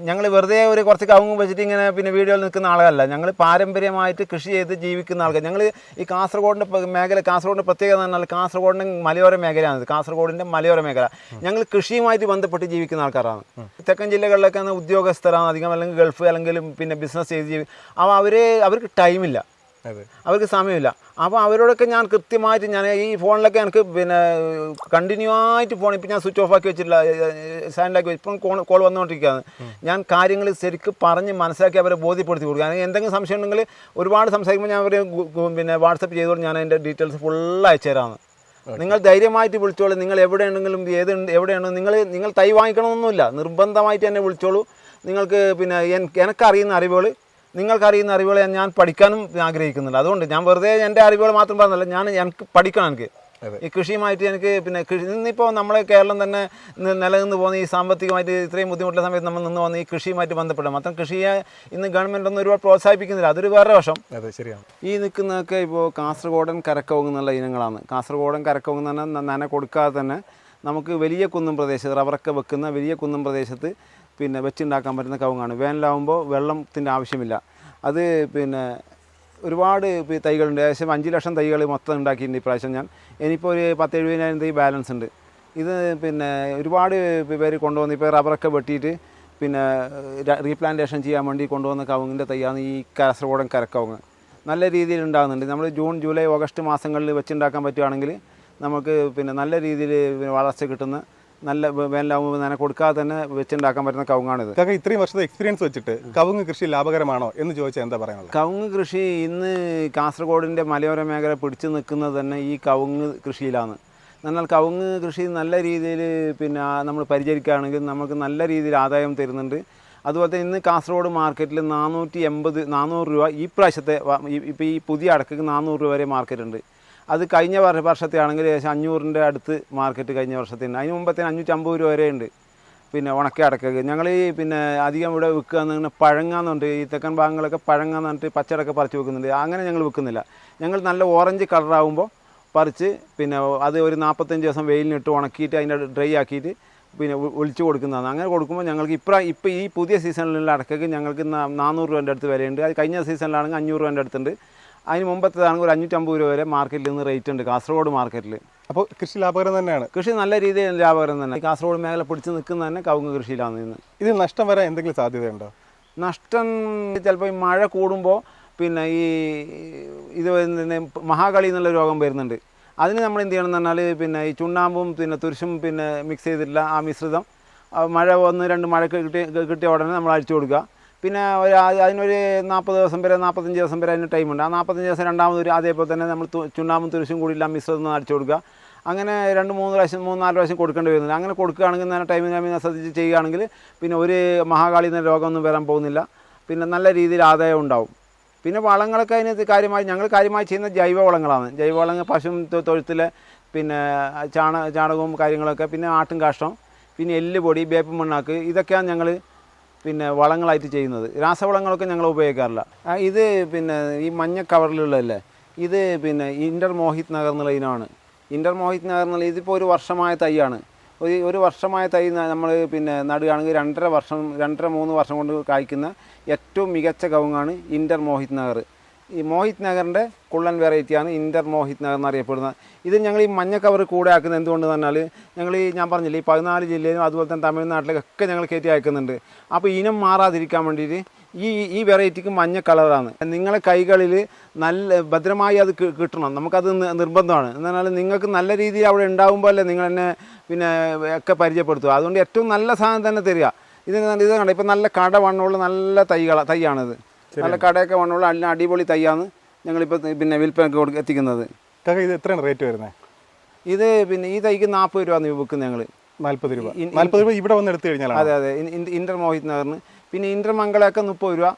ഞങ്ങൾ വെറുതെ ഒരു കുറച്ച് കവുങ്ങ് വെച്ചിട്ട് ഇങ്ങനെ പിന്നെ വീഡിയോയിൽ നിൽക്കുന്ന ആളല്ല. ഞങ്ങൾ പാരമ്പര്യമായിട്ട് കൃഷി ചെയ്ത് ജീവിക്കുന്ന ആൾക്കാർ. ഞങ്ങൾ ഈ കാസർഗോഡിൻ്റെ മേഖല, കാസർഗോഡിൻ്റെ പ്രത്യേകത എന്ന് പറഞ്ഞാൽ കാസർഗോഡിൻ്റെ മലയോര മേഖലയാണ്. കാസർഗോഡിൻ്റെ മലയോര മേഖല ഞങ്ങൾ കൃഷിയുമായിട്ട് ബന്ധപ്പെട്ട് ജീവിക്കുന്ന ആൾക്കാരാണ്. തെക്കൻ ജില്ലകളിലൊക്കെ ഉദ്യോഗസ്ഥരാണ് അധികം, അല്ലെങ്കിൽ ഗൾഫ് അല്ലെങ്കിൽ പിന്നെ ബിസിനസ് ചെയ്ത് അപ്പോൾ അവർക്ക് ടൈമില്ല, അവർക്ക് സമയമില്ല. അപ്പോൾ അവരോടൊക്കെ ഞാൻ കൃത്യമായിട്ട് ഞാൻ ഈ ഫോണിലൊക്കെ എനിക്ക് പിന്നെ കണ്ടിന്യൂ ആയിട്ട് ഫോൺ ഇപ്പം ഞാൻ സ്വിച്ച് ഓഫ് ആക്കി വെച്ചിട്ടില്ല, സൈലൻ്റാക്കി വെച്ച് ഇപ്പം കോൾ വന്നുകൊണ്ടിരിക്കുകയാണ്. ഞാൻ കാര്യങ്ങൾ ശരിക്കും പറഞ്ഞ് മനസ്സിലാക്കി അവരെ ബോധ്യപ്പെടുത്തി കൊടുക്കുക. എന്തെങ്കിലും സംശയം ഉണ്ടെങ്കിൽ ഒരുപാട് സംസാരിക്കുമ്പോൾ ഞാൻ അവർ പിന്നെ വാട്സപ്പ് ചെയ്തുകൊണ്ട് ഞാൻ അതിൻ്റെ ഡീറ്റെയിൽസ് ഫുള്ള് അയച്ചു തരാമെന്ന്. നിങ്ങൾ ധൈര്യമായിട്ട് വിളിച്ചോളൂ. നിങ്ങൾ എവിടെയുണ്ടെങ്കിലും എവിടെയുണ്ടെങ്കിലും നിങ്ങൾ തൈ വാങ്ങിക്കണമെന്നൊന്നുമില്ല, നിർബന്ധമായിട്ട് എന്നെ വിളിച്ചോളൂ. നിങ്ങൾക്ക് പിന്നെ എനിക്കറിയുന്ന അറിവുകൾ, നിങ്ങൾക്കറിയുന്ന അറിവുകൾ ഞാൻ പഠിക്കാനും ആഗ്രഹിക്കുന്നില്ല. അതുകൊണ്ട് ഞാൻ വെറുതെ എൻ്റെ അറിവുകൾ മാത്രം പറഞ്ഞല്ല, എനിക്ക് പഠിക്കണം. എനിക്ക് ഈ കൃഷിയുമായിട്ട് എനിക്ക് പിന്നെ ഇന്നിപ്പോൾ നമ്മളെ കേരളം തന്നെ നിലനിന്ന് പോകുന്ന ഈ സാമ്പത്തികമായിട്ട് ഇത്രയും ബുദ്ധിമുട്ടുള്ള സമയത്ത് നമ്മൾ നിന്ന് പോകുന്ന ഈ കൃഷിയുമായിട്ട് ബന്ധപ്പെട്ട് മാത്രം കൃഷിയെ ഇന്ന് ഗവൺമെൻറ് ഒന്നും ഒരുപാട് പ്രോത്സാഹിപ്പിക്കുന്നില്ല. അതൊരു വേറെ വശം. ശരിയാണ്. ഈ നിൽക്കുന്നതൊക്കെ ഇപ്പോൾ കാസർഗോഡൻ കരക്കവുങ്ങ് എന്നുള്ള ഇനങ്ങളാണ്. കാസർഗോഡൻ കരക്കവുങ്ങ് എന്ന് പറഞ്ഞാൽ നന കൊടുക്കാതെ തന്നെ നമുക്ക് വലിയ കുന്നും പ്രദേശത്ത്, റബ്ബറൊക്കെ വെക്കുന്ന വലിയ കുന്നും പ്രദേശത്ത് പിന്നെ വെച്ചുണ്ടാക്കാൻ പറ്റുന്ന കവുങ്ങാണ്. വേനലാകുമ്പോൾ വെള്ളത്തിൻ്റെ ആവശ്യമില്ല. അത് പിന്നെ ഒരുപാട് തൈകളുണ്ട്. ഏകദേശം 5 ലക്ഷം തൈകൾ മൊത്തം ഉണ്ടാക്കിയിട്ടുണ്ട് ഇപ്രാവശ്യം ഞാൻ. ഇനിയിപ്പോൾ ഒരു 10-70,000 തൈ ബാലൻസ് ഉണ്ട്. ഇത് പിന്നെ ഒരുപാട് പേര് കൊണ്ടുവന്ന് ഇപ്പോൾ റബ്ബറൊക്കെ വെട്ടിയിട്ട് പിന്നെ റീപ്ലാന്റേഷൻ ചെയ്യാൻ വേണ്ടി കൊണ്ടുവന്ന കവുങ്ങിൻ്റെ തൈയാണ് ഈ കാസർഗോഡൻ കരക്കവുങ്ങ്. നല്ല രീതിയിൽ ഉണ്ടാകുന്നുണ്ട്. നമ്മൾ ജൂൺ, ജൂലൈ, ഓഗസ്റ്റ് മാസങ്ങളിൽ വെച്ചുണ്ടാക്കാൻ പറ്റുകയാണെങ്കിൽ നമുക്ക് പിന്നെ നല്ല രീതിയിൽ വളർച്ച കിട്ടുന്ന, നല്ല വേനലാകുമ്പോൾ നന കൊടുക്കാതെ തന്നെ വെച്ചുണ്ടാക്കാൻ പറ്റുന്ന കവുങ്ങാണിത്. ഇത്രയും വർഷത്തെ എക്സ്പീരിയൻസ് വെച്ചിട്ട് കവുങ്ങ് കൃഷി ലാഭകരമാണോ എന്ന് ചോദിച്ചാൽ എന്താ പറയുന്നത്? കവുങ്ങ് കൃഷി ഇന്ന് കാസർഗോഡിൻ്റെ മലയോര മേഖല പിടിച്ചു നിൽക്കുന്നത് തന്നെ ഈ കവുങ്ങ് കൃഷിയിലാണ്. എന്നാൽ കവുങ്ങ് കൃഷി നല്ല രീതിയിൽ പിന്നെ നമ്മൾ പരിചരിക്കുകയാണെങ്കിൽ നമുക്ക് നല്ല രീതിയിൽ ആദായം തരുന്നുണ്ട്. അതുപോലെ തന്നെ ഇന്ന് കാസർഗോഡ് മാർക്കറ്റിൽ 480-400 രൂപ ഈ പ്രാവശ്യത്തെ ഇപ്പോൾ ഈ പുതിയ അടക്കക്ക് 400 രൂപ വരെ മാർക്കറ്റുണ്ട്. അത് കഴിഞ്ഞ വർഷത്തെ ആണെങ്കിൽ ഏകദേശം 500-ൻ്റെ അടുത്ത് മാർക്കറ്റ് കഴിഞ്ഞ വർഷത്തിന്. അതിന് മുമ്പത്തേന് 550 രൂപ വരെ ഉണ്ട്. പിന്നെ ഉണക്ക അടക്കക്ക് ഞങ്ങൾ ഈ പിന്നെ അധികം ഇവിടെ വിൽക്കുക എന്ന് പഴങ്ങാന്നുണ്ട്. ഈ തെക്കൻ ഭാഗങ്ങളൊക്കെ പഴങ്ങാന്ന് പറഞ്ഞിട്ട് പച്ചടക്ക പറിച്ച് വെക്കുന്നുണ്ട്. അങ്ങനെ ഞങ്ങൾ വിൽക്കുന്നില്ല. ഞങ്ങൾ നല്ല ഓറഞ്ച് കളറാകുമ്പോൾ പറിച്ച് പിന്നെ അത് ഒരു 45 ദിവസം വെയിലിനിട്ട് ഉണക്കിയിട്ട് അതിൻ്റെ ഡ്രൈ ആക്കിയിട്ട് പിന്നെ ഒളിച്ചു കൊടുക്കുന്നതാണ്. അങ്ങനെ കൊടുക്കുമ്പോൾ ഞങ്ങൾക്ക് ഇപ്പോൾ ഈ പുതിയ സീസണിലുള്ള അടക്കക്ക് ഞങ്ങൾക്ക് 400 രൂപേൻ്റെ അടുത്ത് വിലയുണ്ട്. അത് കഴിഞ്ഞ സീസണിലാണെങ്കിൽ 500 രൂപേൻ്റെ അടുത്തുണ്ട്. അതിന് മുമ്പത്തേതാണെങ്കിൽ ഒരു 550 രൂപ വരെ മാർക്കറ്റിൽ നിന്ന് റേറ്റ് ഉണ്ട് കാസർഗോഡ് മാർക്കറ്റിൽ. അപ്പോൾ കൃഷി ലാഭകരം തന്നെയാണ്. കൃഷി നല്ല രീതിയിൽ ലാഭകരം തന്നെ. കാസർഗോഡ് മേഖല പിടിച്ച് നിൽക്കുന്ന തന്നെ കവുങ്ങ് കൃഷിയിലാണ് ഇന്ന്. ഇതിൽ നഷ്ടം വരാൻ എന്തെങ്കിലും സാധ്യതയുണ്ടോ? നഷ്ടം ചിലപ്പോൾ ഈ മഴ കൂടുമ്പോൾ പിന്നെ ഇത് മഹാകളി എന്നുള്ള രോഗം വരുന്നുണ്ട്. അതിന് നമ്മൾ എന്ത് ചെയ്യണം എന്ന് പറഞ്ഞാൽ പിന്നെ ഈ ചുണ്ണാമ്പും പിന്നെ തുരിശും പിന്നെ മിക്സ് ചെയ്തിട്ടുള്ള ആ മിശ്രിതം മഴ 1-2 മഴ കിട്ടിയ ഉടനെ നമ്മൾ അഴിച്ചു കൊടുക്കുക. പിന്നെ അതിനൊരു 40 ദിവസം വരെ 45 ദിവസം വരെ അതിന് ടൈമുണ്ട്. ആ 45 ദിവസം രണ്ടാമത് അതേപോലെ തന്നെ നമ്മൾ ചുണ്ണാമ്പും തുരിശും കൂടി എല്ലാം മിശ്രിതം അടിച്ചു കൊടുക്കുക. അങ്ങനെ 2-3 പ്രാവശ്യം 3-4 പ്രാവശ്യം കൊടുക്കേണ്ടി വരുന്നുണ്ട്. അങ്ങനെ കൊടുക്കുകയാണെങ്കിൽ തന്നെ ടൈമിന് ശ്രദ്ധിച്ച് ചെയ്യുകയാണെങ്കിൽ പിന്നെ ഒരു മഹാകാളി എന്ന രോഗമൊന്നും വരാൻ പോകുന്നില്ല. പിന്നെ നല്ല രീതിയിൽ ആദായം ഉണ്ടാവും. പിന്നെ വളങ്ങളൊക്കെ അതിനകത്ത് ഞങ്ങൾ കാര്യമായി ചെയ്യുന്ന ജൈവവളങ്ങളാണ്. ജൈവവളങ്ങൾ പശു തൊഴുത്തിലെ പിന്നെ ചാണകവും കാര്യങ്ങളൊക്കെ, പിന്നെ ആട്ടും കാഷ്ടം, പിന്നെ എല്ലുപൊടി, വേപ്പ് മണ്ണാക്ക്, ഇതൊക്കെയാണ് ഞങ്ങൾ പിന്നെ വളങ്ങളായിട്ട് ചെയ്യുന്നത്. രാസവളങ്ങളൊക്കെ ഞങ്ങൾ ഉപയോഗിക്കാറില്ല. ഇത് പിന്നെ ഈ മഞ്ഞ കവറിലുള്ളതല്ലേ, ഇത് പിന്നെ ഇൻ്റർ മോഹിത് നഗർ എന്നുള്ള ഇനമാണ്. ഇൻ്റർ മോഹിത് നഗർ എന്നുള്ള ഇതിപ്പോൾ ഒരു വർഷമായ തൈയാണ്. ഒരു വർഷമായ തൈ നമ്മൾ പിന്നെ നടുകയാണെങ്കിൽ 2.5-3 വർഷം കൊണ്ട് കായ്ക്കുന്ന ഏറ്റവും മികച്ച കവുങ്ങാണ് ഇൻ്റർ മോഹിത് നഗർ. ഈ മോഹിത് നഗറിൻ്റെ കുള്ളൻ വെറൈറ്റിയാണ് ഇൻ്റർ മോഹിത് നഗർ എന്നറിയപ്പെടുന്നത്. ഇത് ഞങ്ങൾ ഈ മഞ്ഞ കവർ കൂടെ ആക്കുന്നത് എന്തുകൊണ്ട് പറഞ്ഞാൽ ഞാൻ പറഞ്ഞില്ലേ ഈ 14 ജില്ലയിലും അതുപോലെ തന്നെ തമിഴ്നാട്ടിലൊക്കെ ഞങ്ങൾ കയറ്റി അയക്കുന്നുണ്ട്. അപ്പോൾ ഇനം മാറാതിരിക്കാൻ വേണ്ടിയിട്ട് ഈ വെറൈറ്റിക്ക് മഞ്ഞ കളറാണ്. നിങ്ങളെ കൈകളിൽ നല്ല ഭദ്രമായി അത് കിട്ടണം, നമുക്കത് നിർബന്ധമാണ്. എന്നാൽ നിങ്ങൾക്ക് നല്ല രീതിയിൽ അവിടെ ഉണ്ടാകുമ്പോൾ അല്ലേ നിങ്ങൾ എന്നെ പിന്നെ ഒക്കെ പരിചയപ്പെടുത്തുക. അതുകൊണ്ട് ഏറ്റവും നല്ല സാധനം തന്നെ തരിക. ഇത് കണ്ട ഇപ്പം നല്ല കട വണ്ണമുള്ള നല്ല തൈയാണിത്. നല്ല കടയൊക്കെ വണ്ണമുള്ള നല്ല അടിപൊളി തൈയാണ് ഞങ്ങളിപ്പോൾ പിന്നെ വിൽപ്പനക്ക് എത്തിക്കുന്നത്. ഇത് എത്രയാണ് റേറ്റ് വരുന്നത്? ഇത് പിന്നെ ഈ തൈക്ക് 40 രൂപ വിൽക്കുന്നത് ഞങ്ങൾ. 40 രൂപ. 40 രൂപ ഇവിടെ വന്ന് എടുത്തു കഴിഞ്ഞാൽ? അതെ. ഇൻ്റർ മോഹിത് നഗറിന്. പിന്നെ ഇൻ്റർ മംഗളമൊക്കെ 30 രൂപ.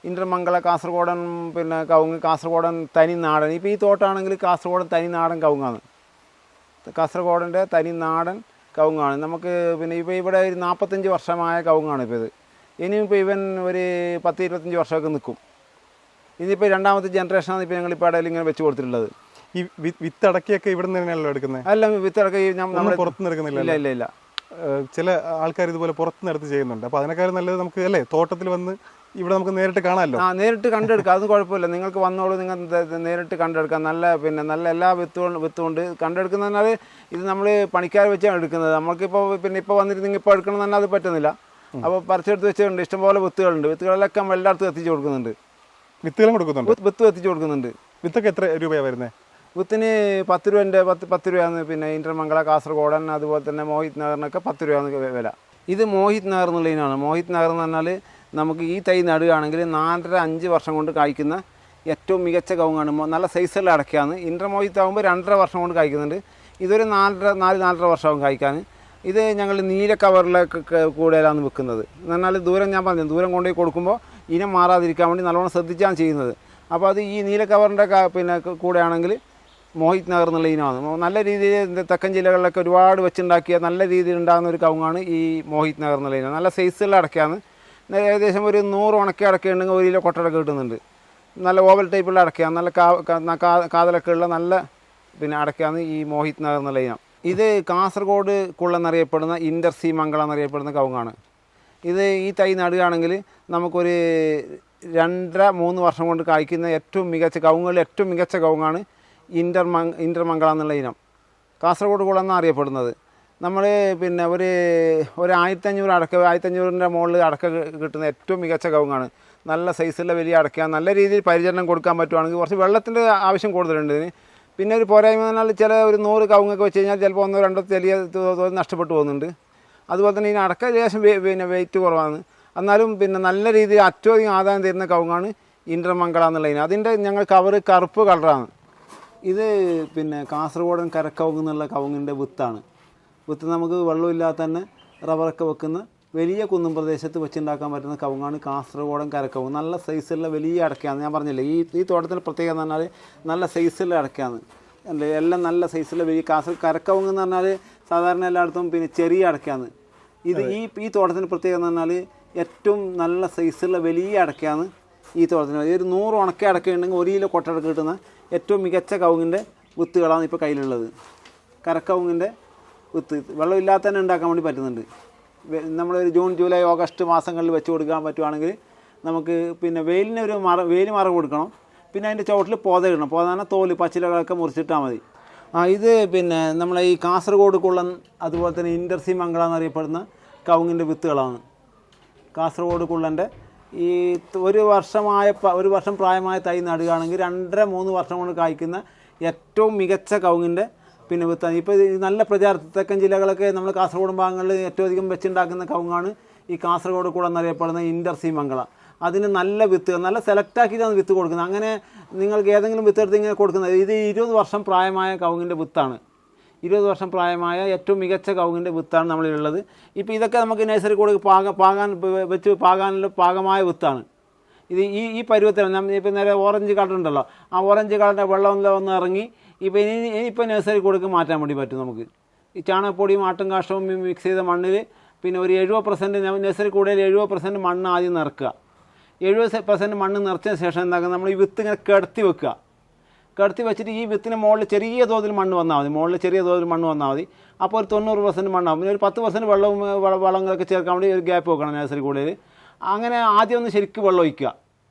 ഇൻ്റർ മംഗള കാസർഗോഡൻ പിന്നെ കവുങ്ങ്, കാസർഗോഡൻ തനി നാടൻ. ഇപ്പോൾ ഈ തോട്ടാണെങ്കിൽ കാസർഗോഡൻ തനി നാടൻ കവുങ്ങാണ്. കാസർഗോഡിൻ്റെ തനി നാടൻ കവുങ്ങാണ്. നമുക്ക് പിന്നെ ഇപ്പോൾ ഇവിടെ ഒരു 45 വർഷമായ കവുങ്ങാണ് ഇപ്പോൾ ഇത്. ഇനിയിപ്പോൾ ഇവൻ ഒരു 10-25 വർഷമൊക്കെ നിൽക്കും. ഇതിപ്പോൾ രണ്ടാമത്തെ ജനറേഷനാണ് ഇപ്പോൾ ഞങ്ങളിപ്പോൾ ഇടയിൽ ഇങ്ങനെ വെച്ച് കൊടുത്തിട്ടുള്ളത്. ഈ വിത്തടക്കിയൊക്കെ ഇവിടെ നിന്ന് തന്നെയാണല്ലോ എടുക്കുന്നത്? അല്ല, വിത്തടക്ക നമ്മൾ പുറത്തുനിന്ന് എടുക്കുന്നില്ല? ഇല്ല ഇല്ല. ചില ആൾക്കാർ ഇതുപോലെ പുറത്തുനിന്ന് എടുത്ത് ചെയ്യുന്നുണ്ട്. അപ്പോൾ അതിനേക്കാളും നല്ലത് നമുക്ക് അല്ലേ തോട്ടത്തിൽ വന്ന് ഇവിടെ നമുക്ക് നേരിട്ട് കാണാമല്ലോ. നേരിട്ട് കണ്ടെടുക്കാം, അത് കുഴപ്പമില്ല. നിങ്ങൾക്ക് വന്നോളൂ, നിങ്ങൾ നേരിട്ട് കണ്ടെടുക്കാം. നല്ല എല്ലാ വിത്തുകൊണ്ട് കണ്ടെടുക്കുന്നതിനാൽ ഇത് നമ്മൾ പണിക്കാർ വെച്ചാണ് എടുക്കുന്നത്. നമ്മൾക്കിപ്പോൾ ഇപ്പോൾ വന്നിട്ട് നിങ്ങൾ ഇപ്പോൾ എടുക്കണം തന്നെ അത് പറ്റുന്നില്ല. അപ്പോൾ പറിച്ചെടുത്ത് വെച്ചിട്ടുണ്ട്. ഇഷ്ടംപോലെ വിത്തുകളുണ്ട്. വിത്തുകളെല്ലാം എല്ലായിടത്തും എത്തിച്ചു കൊടുക്കുന്നുണ്ട്. വിത്തുകളും കൊടുക്കുന്നുണ്ട്? വിത്ത് എത്തിച്ചു കൊടുക്കുന്നുണ്ട്. വിത്തൊക്കെ എത്ര രൂപയാണ് വരുന്നത്? വിത്തിന് 10 രൂപൻ്റെ 10 രൂപയാണ്. പിന്നെ ഇന്റർമംഗള, കാസർഗോഡൻ, അതുപോലെ തന്നെ മോഹിത് നഗറിനൊക്കെ 10 രൂപയാണ് വില. ഇത് മോഹിത് നഗർ എന്നുള്ളതിനാണ്. മോഹിത് നഗർ എന്ന് പറഞ്ഞാൽ നമുക്ക് ഈ തൈ നടുകയാണെങ്കിൽ 4.5 വർഷം കൊണ്ട് കായ്ക്കുന്ന ഏറ്റവും മികച്ച കവുങ്ങാണ്. നല്ല സൈസുള്ള അടയ്ക്കാണ്. ഇന്റർമോഹിത് ആകുമ്പോൾ 2.5 വർഷം കൊണ്ട് കായ്ക്കുന്നുണ്ട്. ഇതൊരു 4.5 വർഷമാകും കായ്ക്കാൻ. ഇത് ഞങ്ങൾ നീല കവറിലൊക്കെ കൂടുതലാണ് വെക്കുന്നത്. എന്ന് പറഞ്ഞാൽ ദൂരം ഞാൻ പറഞ്ഞു, ദൂരം കൊണ്ടുപോയി കൊടുക്കുമ്പോൾ ഇനം മാറാതിരിക്കാൻ വേണ്ടി നല്ലോണം ശ്രദ്ധിച്ചാണ് ചെയ്യുന്നത്. അപ്പോൾ അത് ഈ നീല കവറിൻ്റെ പിന്നെ കൂടെയാണെങ്കിൽ മോഹിത് നഗർ എന്നുള്ള ഇനമാണ്. നല്ല രീതിയിൽ തെക്കൻ ജില്ലകളിലൊക്കെ ഒരുപാട് വെച്ചുണ്ടാക്കിയ നല്ല രീതിയിൽ ഉണ്ടാകുന്ന ഒരു കവുങ്ങാണ് ഈ മോഹിത് നഗർ എന്നുള്ള ഇനം. നല്ല സൈസുള്ള അടയ്ക്കാണ്. ഏകദേശം ഒരു 100 ഉണക്ക അടയ്ക്കുണ്ടെങ്കിൽ 1 കിലോ കൊട്ടടക്ക കിട്ടുന്നുണ്ട്. നല്ല ഓവൽ ടൈപ്പുള്ള അടയ്ക്കാണ്. നല്ല കാതലൊക്കെ ഉള്ള നല്ല പിന്നെ അടയ്ക്കാണ് ഈ മോഹിത് നഗർ എന്നുള്ള ഇനം. ഇത് കാസർഗോഡ് കുള്ളെന്നറിയപ്പെടുന്ന ഇന്റർസി മംഗളം എന്നറിയപ്പെടുന്ന കവുങ്ങാണ്. ഇത് ഈ തൈ നടുകയാണെങ്കിൽ നമുക്കൊരു 2.5-3 വർഷം കൊണ്ട് കായ്ക്കുന്ന ഏറ്റവും മികച്ച കവുങ്ങുകളിൽ ഏറ്റവും മികച്ച കവുങ്ങാണ് ഇന്റർമംഗളം എന്നുള്ള ഇനം. കാസർഗോഡ് കുളം എന്നാണ് അറിയപ്പെടുന്നത്. നമ്മൾ പിന്നെ ഒരു 1500 അടക്ക, 1500ൻ്റെ മുകളിൽ അടക്ക കിട്ടുന്ന ഏറ്റവും മികച്ച കവുങ്ങാണ്. നല്ല സൈസുള്ള വലിയ അടയ്ക്കാൻ നല്ല രീതിയിൽ പരിചരണം കൊടുക്കാൻ പറ്റുവാണെങ്കിൽ കുറച്ച് വെള്ളത്തിൻ്റെ ആവശ്യം കൂടുതലുണ്ട് ഇതിന്. പിന്നെ ഒരു പോരായ്മ എന്നാൽ ചില ഒരു 100 കവുങ്ങൊക്കെ വെച്ച് കഴിഞ്ഞാൽ ചിലപ്പോൾ 1-2 ചെറിയ തോതിൽ നഷ്ടപ്പെട്ടു പോകുന്നുണ്ട്. അതുപോലെ തന്നെ ഇതിന് അടക്ക ശേഷം പിന്നെ വെയിറ്റ് കുറവാണ്. എന്നാലും പിന്നെ നല്ല രീതിയിൽ അത്യധികം ആദായം തരുന്ന കവുങ്ങാണ് ഇന്റർമംഗളം എന്നുള്ളതിന്. അതിൻ്റെ ഞങ്ങൾ കവറ് കറുപ്പ് കളറാണ്. ഇത് പിന്നെ കാസർഗോഡൻ കരക്കവുങ്ങ് എന്നുള്ള കവുങ്ങിൻ്റെ വിത്താണ്. വിത്ത് നമുക്ക് വെള്ളമില്ലാതെ തന്നെ റബ്ബറൊക്കെ വെക്കുന്ന വലിയ കുന്നും പ്രദേശത്ത് വെച്ചുണ്ടാക്കാൻ പറ്റുന്ന കവുങ്ങാണ് കാസർഗോഡൻ കരക്കവുങ്ങ്. നല്ല സൈസുള്ള വലിയ അടയ്ക്കാണ്. ഞാൻ പറഞ്ഞില്ലേ, ഈ തോട്ടത്തിൻ്റെ പ്രത്യേകത എന്ന് പറഞ്ഞാൽ നല്ല സൈസുള്ള അടയ്ക്കാണ്. അല്ലേ, എല്ലാം നല്ല സൈസുള്ള വലിയ കരക്കവുങ്ങ് എന്ന് പറഞ്ഞാൽ സാധാരണ എല്ലായിടത്തും പിന്നെ ചെറിയ അടയ്ക്കാണ്. ഇത് ഈ തോട്ടത്തിൻ്റെ പ്രത്യേകത എന്ന് പറഞ്ഞാൽ ഏറ്റവും നല്ല സൈസുള്ള വലിയ അടയ്ക്കാണ് ഈ തോട്ടത്തിന്. ഒരു 100 ഉണക്ക അടയ്ക്കുണ്ടെങ്കിൽ 1 കിലോ കൊട്ടടക്ക കിട്ടുന്ന ഏറ്റവും മികച്ച കവുങ്ങിൻ്റെ വിത്തുകളാണ് ഇപ്പോൾ കയ്യിലുള്ളത്. കരക്കവുങ്ങിൻ്റെ വിത്ത് വെള്ളമില്ലാതെ തന്നെ ഉണ്ടാക്കാൻ വേണ്ടി പറ്റുന്നുണ്ട്. നമ്മളൊരു ജൂൺ, ജൂലൈ, ഓഗസ്റ്റ് മാസങ്ങളിൽ വെച്ച് കൊടുക്കാൻ പറ്റുവാണെങ്കിൽ നമുക്ക് പിന്നെ വെയിൽ മറ കൊടുക്കണം. പിന്നെ അതിൻ്റെ ചുവട്ടിൽ പോത ഇടണം. പോത പറഞ്ഞാൽ തോല് പച്ചിലകളൊക്കെ മുറിച്ചിട്ടാൽ മതി. ഇത് പിന്നെ നമ്മളെ ഈ കാസർഗോഡ് കുള്ളൻ, അതുപോലെ തന്നെ ഇന്റർസി മംഗളം എന്നറിയപ്പെടുന്ന കവുങ്ങിൻ്റെ വിത്തുകളാണ്. കാസർഗോഡ് കുള്ളൻ്റെ ഈ ഒരു വർഷം പ്രായമായ തൈ നടുകയാണെങ്കിൽ 2-3 വർഷം കൊണ്ട് കായ്ക്കുന്ന ഏറ്റവും മികച്ച കവുങ്ങിൻ്റെ പിന്നെ വിത്താണ്. ഇപ്പോൾ നല്ല പ്രചാരത്തിൽ തെക്കൻ ജില്ലകളൊക്കെ നമ്മൾ കാസർഗോഡ് ഭാഗങ്ങളിൽ ഏറ്റവും അധികം വെച്ചുണ്ടാക്കുന്ന കവുങ്ങാണ് ഈ കാസർഗോഡ് കുളം എന്നറിയപ്പെടുന്ന ഇന്റർസി മംഗളം. അതിന് നല്ല വിത്ത്, നല്ല സെലക്റ്റാക്കിയിട്ടാണ് വിത്ത് കൊടുക്കുന്നത്. അങ്ങനെ നിങ്ങൾക്ക് ഏതെങ്കിലും വിത്ത് എടുത്ത് ഇങ്ങനെ കൊടുക്കുന്നത്. ഇത് 20 വർഷം പ്രായമായ കവുങ്ങിൻ്റെ വിത്താണ്. 20 വർഷം പ്രായമായ ഏറ്റവും മികച്ച കവുങ്ങിൻ്റെ വിത്താണ് നമ്മളിലുള്ളത്. ഇപ്പോൾ ഇതൊക്കെ നമുക്ക് നഴ്സറി കൂടെ പാകാനുള്ള പാകമായ വിത്താണ്. ഇത് ഈ പരുവത്തിലാണ്. ഇപ്പോൾ നേരെ ഓറഞ്ച് കളർ ഉണ്ടല്ലോ, ആ ഓറഞ്ച് കളറിൻ്റെ വെള്ളം ഒന്ന് ഇറങ്ങി ഇപ്പോൾ ഇനിയിപ്പോൾ നഴ്സറി കൂടെ മാറ്റാൻ വേണ്ടി പറ്റും നമുക്ക്. ഈ ചാണകപ്പൊടിയും ആട്ടും കാഷ്ടവും മിക്സ് ചെയ്ത മണ്ണിൽ പിന്നെ ഒരു 70% നഴ്സറി കൂടയിൽ 70% മണ്ണ് ആദ്യം നിറക്കുക. 70% മണ്ണ് നിറച്ചതിന് ശേഷം എന്താക്കുക, നമ്മൾ ഈ വിത്ത് ഇങ്ങനെ കിടത്തി വെക്കുക. കിടത്തി വെച്ചിട്ട് ഈ വിത്തിന് മുകളിൽ ചെറിയ തോതിൽ മണ്ണ് വന്നാൽ മതി. അപ്പോൾ ഒരു 90% മണ്ണാവും. പിന്നെ ഒരു 10% വളങ്ങളൊക്കെ ചേർക്കാൻ വേണ്ടി ഒരു ഗ്യാപ്പ് വെക്കണം നഴ്സറി കൂടയിൽ. അങ്ങനെ ആദ്യം ഒന്ന് ശരിക്കും വെള്ളം ഒഴിക്കുക.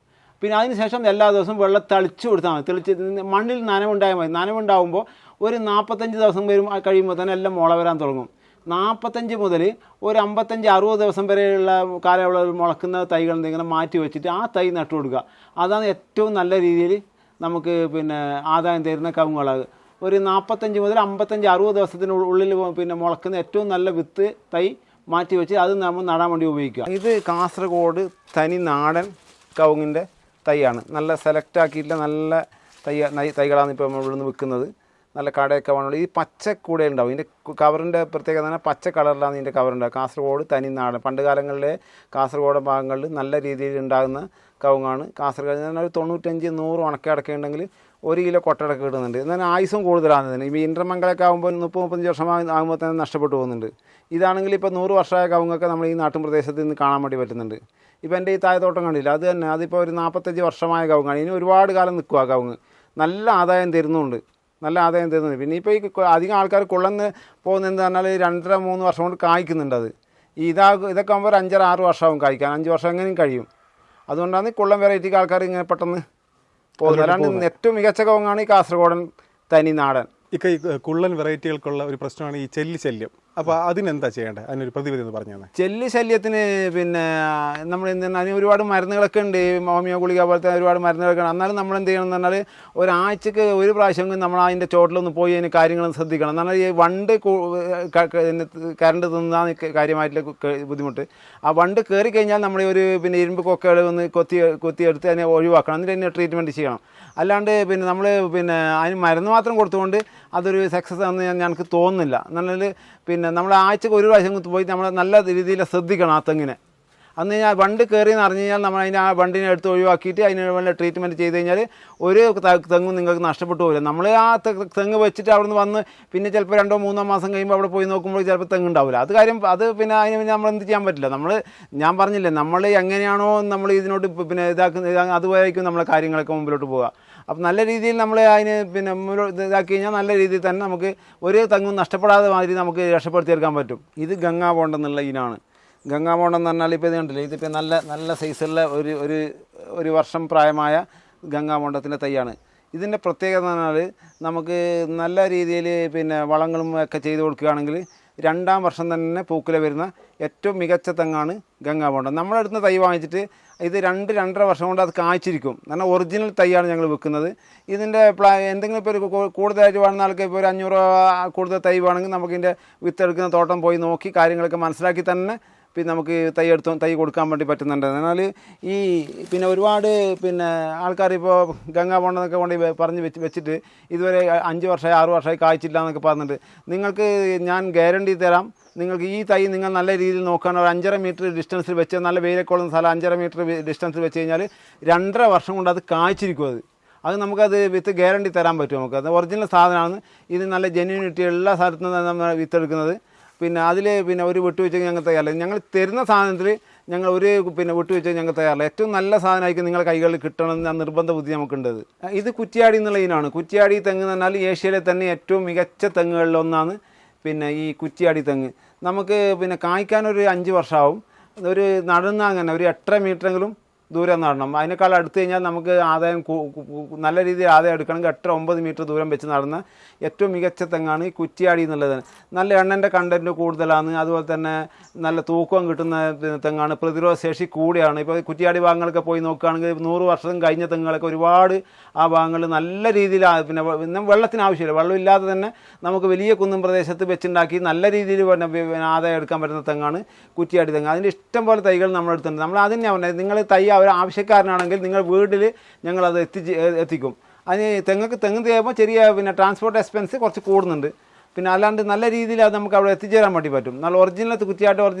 പിന്നെ അതിന് ശേഷം എല്ലാ ദിവസവും വെള്ളം തളിച്ച് കൊടുത്താൽ മതി. തെളിച്ച് മണ്ണിൽ നനവുണ്ടായാൽ മതി. നനവുണ്ടാകുമ്പോൾ ഒരു 45 ദിവസം കഴിയുമ്പോൾ തന്നെ എല്ലാം മുള വരാൻ തുടങ്ങും. 45 മുതൽ ഒരു 55-60 ദിവസം വരെയുള്ള കാലയളവിൽ മുളക്കുന്ന തൈകൾ എന്തെങ്കിലും മാറ്റി വെച്ചിട്ട് ആ തൈ നട്ടു കൊടുക്കുക. അതാണ് ഏറ്റവും നല്ല രീതിയിൽ നമുക്ക് പിന്നെ ആദായം തരുന്ന കവുങ്ങുകൾ. ഒരു 45 മുതൽ 55-60 ദിവസത്തിനുള്ളിൽ പിന്നെ മുളക്കുന്ന ഏറ്റവും നല്ല വിത്ത് തൈ മാറ്റി വെച്ച് അത് നമ്മൾ നടാൻ വേണ്ടി ഉപയോഗിക്കുക. ഇത് കാസർഗോഡ് തനി നാടൻ കവുങ്ങിൻ്റെ തൈയാണ്. നല്ല സെലക്ട് ആക്കിയിട്ടുള്ള നല്ല തൈകളാണ് ഇപ്പോൾ നമ്മൾ ഇവിടുന്ന് വിൽക്കുന്നത്. നല്ല കടയൊക്കെ വേണമല്ലോ. ഈ പച്ച കൂടെ ഉണ്ടാവും. ഇതിൻ്റെ കവറിൻ്റെ പ്രത്യേകത തന്നെ പച്ച കളറിലാണ് ഇതിൻ്റെ കവറുണ്ടാകുക. കാസർഗോഡ് തനി നാടൻ. പണ്ട് കാലങ്ങളിലെ കാസർഗോഡ് ഭാഗങ്ങളിൽ നല്ല രീതിയിൽ ഉണ്ടാകുന്ന കവുങ്ങാണ് കാസർഗോഡ്. ഒരു 95-100 ഉണക്ക അടക്കയുണ്ടെങ്കിൽ 1 കിലോ കൊട്ടടക്കം കിട്ടുന്നുണ്ട്. എന്നാൽ ആയുസും കൂടുതലാണ് ഇതിന്. ഈ ഇൻ്റർമംഗലൊക്കെ ആകുമ്പോൾ 30-35 വർഷം ആകുമ്പോൾ തന്നെ നഷ്ടപ്പെട്ടു പോകുന്നുണ്ട്. ഇതാണെങ്കിൽ ഇപ്പോൾ 100 വർഷമായ കവുങ്ങൊക്കെ നമ്മൾ ഈ നാട്ടിൻ പ്രദേശത്ത് നിന്ന് കാണാൻ വേണ്ടി പറ്റുന്നുണ്ട്. ഇപ്പോൾ എൻ്റെ ഈ താഴത്തോട്ടം കണ്ടില്ല, അത് തന്നെ അതിപ്പോൾ ഒരു 45 വർഷമായ കവുങ്ങാണ്. ഇനി ഒരുപാട് കാലം നിൽക്കുക ആ കവുങ്ങ്. നല്ല ആദായം തരുന്നുണ്ട്, നല്ല ആദായം തരുന്നുണ്ട്. പിന്നെ ഇപ്പോൾ ഈ അധികം ആൾക്കാർ കൊള്ളുന്ന പോകുന്നതെന്ന് പറഞ്ഞാൽ 2.5-3 വർഷം കൊണ്ട് കായ്ക്കുന്നുണ്ട്. അത് ഇതൊക്കെ ആകുമ്പോൾ ഒരു 5-6 വർഷമാകും കായ്ക്കാൻ. 5 വർഷം എങ്ങനെയും കഴിയും. അതുകൊണ്ടാണ് കുള്ളം വെറൈറ്റിക്ക് ആൾക്കാർ ഇങ്ങനെ പെട്ടെന്ന് പോകുന്നത്. അല്ലാണ്ട് ഏറ്റവും മികച്ച കവുങ്ങാണ് ഈ കാസർഗോഡൻ തനി നാടൻ. ഈ കുള്ളൻ വെറൈറ്റികൾക്കുള്ള ഒരു പ്രശ്നമാണ് ഈ ചെല്ലി ശല്യം. അപ്പോൾ അതിനെന്താ ചെയ്യേണ്ടത്? അതിനൊരു പ്രതിവിധി എന്ന് പറഞ്ഞു തന്നെ. ചെല്ലി ശല്യത്തിന് പിന്നെ നമ്മൾ അതിന് ഒരുപാട് മരുന്നുകളൊക്കെ ഉണ്ട്. ഹോമിയോ ഗുളിക പോലത്തെ ഒരുപാട് മരുന്നുകളൊക്കെ ഉണ്ട്. എന്നാലും നമ്മൾ എന്ത് ചെയ്യണം എന്ന് പറഞ്ഞാൽ ഒരാഴ്ചക്ക് ഒരു പ്രാവശ്യമെങ്കിലും നമ്മൾ അതിൻ്റെ ചോട്ടിലൊന്ന് പോയി അതിന് കാര്യങ്ങളും ശ്രദ്ധിക്കണം. എന്ന് പറഞ്ഞാൽ ഈ വണ്ട് കറണ്ട് തിന്നാൻ കാര്യമായിട്ടുള്ള ബുദ്ധിമുട്ട്. ആ വണ്ട് കയറി കഴിഞ്ഞാൽ നമ്മൾ ഒരു പിന്നെ ഇരുമ്പ് കൊക്കകൾ ഒന്ന് കൊത്തിയെടുത്ത് അതിനെ ഒഴിവാക്കണം. എന്നിട്ട് അതിനെ ട്രീറ്റ്മെൻറ്റ് ചെയ്യണം. അല്ലാണ്ട് പിന്നെ നമ്മൾ പിന്നെ അതിന് മരുന്ന് മാത്രം കൊടുത്തുകൊണ്ട് അതൊരു സക്സസ് ആണെന്ന് ഞങ്ങൾക്ക് തോന്നുന്നില്ല. എന്നാൽ പിന്നെ നമ്മൾ ആഴ്ചക്ക് ഒരു പ്രാവശ്യം പോയി നമ്മൾ നല്ല രീതിയിൽ ശ്രദ്ധിക്കണം ആ തെങ്ങിനെ. അന്ന് കഴിഞ്ഞാൽ വണ്ട് കയറിയെന്ന് അറിഞ്ഞു കഴിഞ്ഞാൽ നമ്മൾ അതിനെ ആ വണ്ടിനെ എടുത്ത് ഒഴിവാക്കിയിട്ട് അതിന് വേണ്ട ട്രീറ്റ്മെൻറ്റ് ചെയ്ത് കഴിഞ്ഞാൽ ഒരു തെങ്ങും നിങ്ങൾക്ക് നഷ്ടപ്പെട്ടു പോകില്ല. നമ്മൾ ആ തെങ്ങ് വെച്ചിട്ട് അവിടെ നിന്ന് വന്ന് പിന്നെ ചിലപ്പോൾ 2-3 മാസം കഴിയുമ്പോൾ അവിടെ പോയി നോക്കുമ്പോൾ ചിലപ്പോൾ തെങ്ങ് ഉണ്ടാവില്ല. അത് പിന്നെ അതിന് നമ്മൾ എന്ത് ചെയ്യാൻ പറ്റില്ല. ഞാൻ പറഞ്ഞില്ലേ, നമ്മൾ എങ്ങനെയാണോ നമ്മൾ ഇതിനോട്ട് പിന്നെ അതുപോലെയായിരിക്കും നമ്മളെ കാര്യങ്ങളൊക്കെ മുമ്പിലോട്ട് പോവുക. അപ്പം നല്ല രീതിയിൽ നമ്മൾ അതിന് പിന്നെ ഇതാക്കി കഴിഞ്ഞാൽ നല്ല രീതിയിൽ തന്നെ നമുക്ക് ഒരു തെങ്ങും നഷ്ടപ്പെടാതെ മാതിരി നമുക്ക് രക്ഷപ്പെടുത്തിയെടുക്കാൻ പറ്റും. ഇത് ഗംഗാബോണ്ടം എന്നുള്ള ഇനാണ്. ഗംഗാബോണ്ടം എന്ന് പറഞ്ഞാൽ ഇപ്പോൾ ഇത് കണ്ടില്ലേ, ഇതിപ്പോൾ നല്ല സൈസുള്ള ഒരു വർഷം പ്രായമായ ഗംഗാബോണ്ടത്തിൻ്റെ തൈയാണ്. ഇതിൻ്റെ പ്രത്യേകത എന്ന് പറഞ്ഞാൽ നമുക്ക് നല്ല രീതിയിൽ പിന്നെ വളങ്ങളും ഒക്കെ ചെയ്ത് കൊടുക്കുകയാണെങ്കിൽ 2-ാം വർഷം തന്നെ പൂക്കുല വരുന്ന ഏറ്റവും മികച്ച തെങ്ങാണ് ഗംഗാബോണ്ടം. നമ്മളെടുത്ത് തൈ വാങ്ങിച്ചിട്ട് ഇത് 2-2.5 വർഷം കൊണ്ട് അത് കായ്ച്ചിരിക്കും. കാരണം ഒറിജിനൽ തൈയാണ് ഞങ്ങൾ വെക്കുന്നത്. ഇതിൻ്റെ എന്തെങ്കിലും ഇപ്പോൾ ഒരു കൂടുതലായിട്ട് വേണമെന്ന ആൾക്ക് ഇപ്പോൾ ഒരു 500 കൂടുതൽ തൈ വേണമെങ്കിൽ നമുക്കിതിൻ്റെ വിത്തെടുക്കുന്ന തോട്ടം പോയി നോക്കി കാര്യങ്ങളൊക്കെ മനസ്സിലാക്കി തന്നെ പിന്നെ നമുക്ക് തൈ കൊടുക്കാൻ വേണ്ടി പറ്റുന്നുണ്ട്. എന്നാൽ ഈ പിന്നെ ഒരുപാട് പിന്നെ ആൾക്കാർ ഇപ്പോൾ ഗംഗാബോണ്ടം എന്നൊക്കെ കൊണ്ട് പറഞ്ഞ് വെച്ചിട്ട് ഇതുവരെ 5 വർഷമായി 6 വർഷമായി കായ്ച്ചില്ല എന്നൊക്കെ പറഞ്ഞിട്ട് നിങ്ങൾക്ക് ഞാൻ ഗ്യാരണ്ടി തരാം. നിങ്ങൾക്ക് ഈ തൈ നിങ്ങൾ നല്ല രീതിയിൽ നോക്കുകയാണ്, ഒരു 5.5 മീറ്റർ ഡിസ്റ്റൻസിൽ വെച്ച് നല്ല വെയിലൊക്കെയുള്ള സ്ഥലം 5.5 മീറ്റർ ഡിസ്റ്റൻസിൽ വെച്ച് കഴിഞ്ഞാൽ 2.5 വർഷം കൊണ്ട് അത് കായ്ച്ചിരിക്കും. അത് നമുക്കത് വിത്ത് ഗ്യാരണ്ടി തരാൻ പറ്റും. നമുക്കത് ഒറിജിനൽ സാധനമാണ്. ഇത് നല്ല ജെന്യൂനിറ്റി എല്ലാ സ്ഥലത്തു നിന്നും നമ്മൾ വിത്തെടുക്കുന്നത്. പിന്നെ അതിൽ പിന്നെ ഒരു വിട്ടുവെച്ച് ഞങ്ങൾ തയ്യാറില്ല. ഞങ്ങൾ തരുന്ന സാധനത്തിൽ ഞങ്ങൾ ഒരു പിന്നെ വിട്ടുവെച്ച് ഞങ്ങൾ തയ്യാറില്ല. ഏറ്റവും നല്ല സാധനമായിരിക്കും നിങ്ങളുടെ കൈകളിൽ കിട്ടണമെന്ന് നിർബന്ധ ബുദ്ധി നമുക്കുണ്ടത്. ഇത് കുറ്റ്യാടി എന്നുള്ള ഇനാണ്. കുറ്റ്യാടി തെങ്ങ് എന്ന് പറഞ്ഞാൽ ഏഷ്യയിലെ തന്നെ ഏറ്റവും മികച്ച തെങ്ങുകളിലൊന്നാണ് പിന്നെ ഈ കുറ്റ്യാടി തെങ്ങ്. നമുക്ക് പിന്നെ കായ്ക്കാനൊരു 5 വർഷമാവും. ഒരു നടന്ന അങ്ങനെ ഒരു 8.5 മീറ്ററെങ്കിലും ദൂരം നടണം. അതിനേക്കാൾ അടുത്ത് കഴിഞ്ഞാൽ നമുക്ക് ആദായം നല്ല രീതിയിൽ ആദായം എടുക്കണമെങ്കിൽ 8-9 മീറ്റർ ദൂരം വെച്ച് നടന്ന ഏറ്റവും മികച്ച തെങ്ങാണ് ഈ കുറ്റ്യാടി എന്നുള്ളത്. നല്ല എണ്ണൻ്റെ കണ്ടൻറ്റ് കൂടുതലാണ്. അതുപോലെ തന്നെ നല്ല തൂക്കം കിട്ടുന്ന തെങ്ങാണ്. പ്രതിരോധ ശേഷി കൂടിയാണ്. ഇപ്പോൾ കുറ്റ്യാടി ഭാഗങ്ങളൊക്കെ പോയി നോക്കുകയാണെങ്കിൽ 100 വർഷം കഴിഞ്ഞ തെങ്ങുകളൊക്കെ ഒരുപാട് ആ ഭാഗങ്ങളിൽ നല്ല രീതിയിൽ പിന്നെ വെള്ളത്തിന് ആവശ്യമില്ല. വെള്ളമില്ലാതെ തന്നെ നമുക്ക് വലിയ കുന്നും പ്രദേശത്ത് വെച്ചുണ്ടാക്കി നല്ല രീതിയിൽ പിന്നെ ആദായം എടുക്കാൻ പറ്റുന്ന തെങ്ങാണ് കുറ്റ്യാടി തെങ്ങ്. അതിൻ്റെ ഇഷ്ടം പോലെ തൈകൾ നമ്മളെടുത്തുണ്ട്. നമ്മൾ അതിനെ പറഞ്ഞത് നിങ്ങൾ തൈ അവർ ആവശ്യക്കാരനാണെങ്കിൽ നിങ്ങൾ വീട്ടിൽ ഞങ്ങളത് എത്തിക്കും. അതിന് തെങ്ങ് ചെയ്യുമ്പോൾ ചെറിയ പിന്നെ ട്രാൻസ്പോർട്ട് എക്സ്പെൻസ് കുറച്ച് കൂടുന്നുണ്ട്. പിന്നെ അല്ലാണ്ട് നല്ല രീതിയിൽ അത് നമുക്ക് അവിടെ എത്തിച്ചേരാൻ വേണ്ടി പറ്റും. നല്ല ഒറിജിനൽ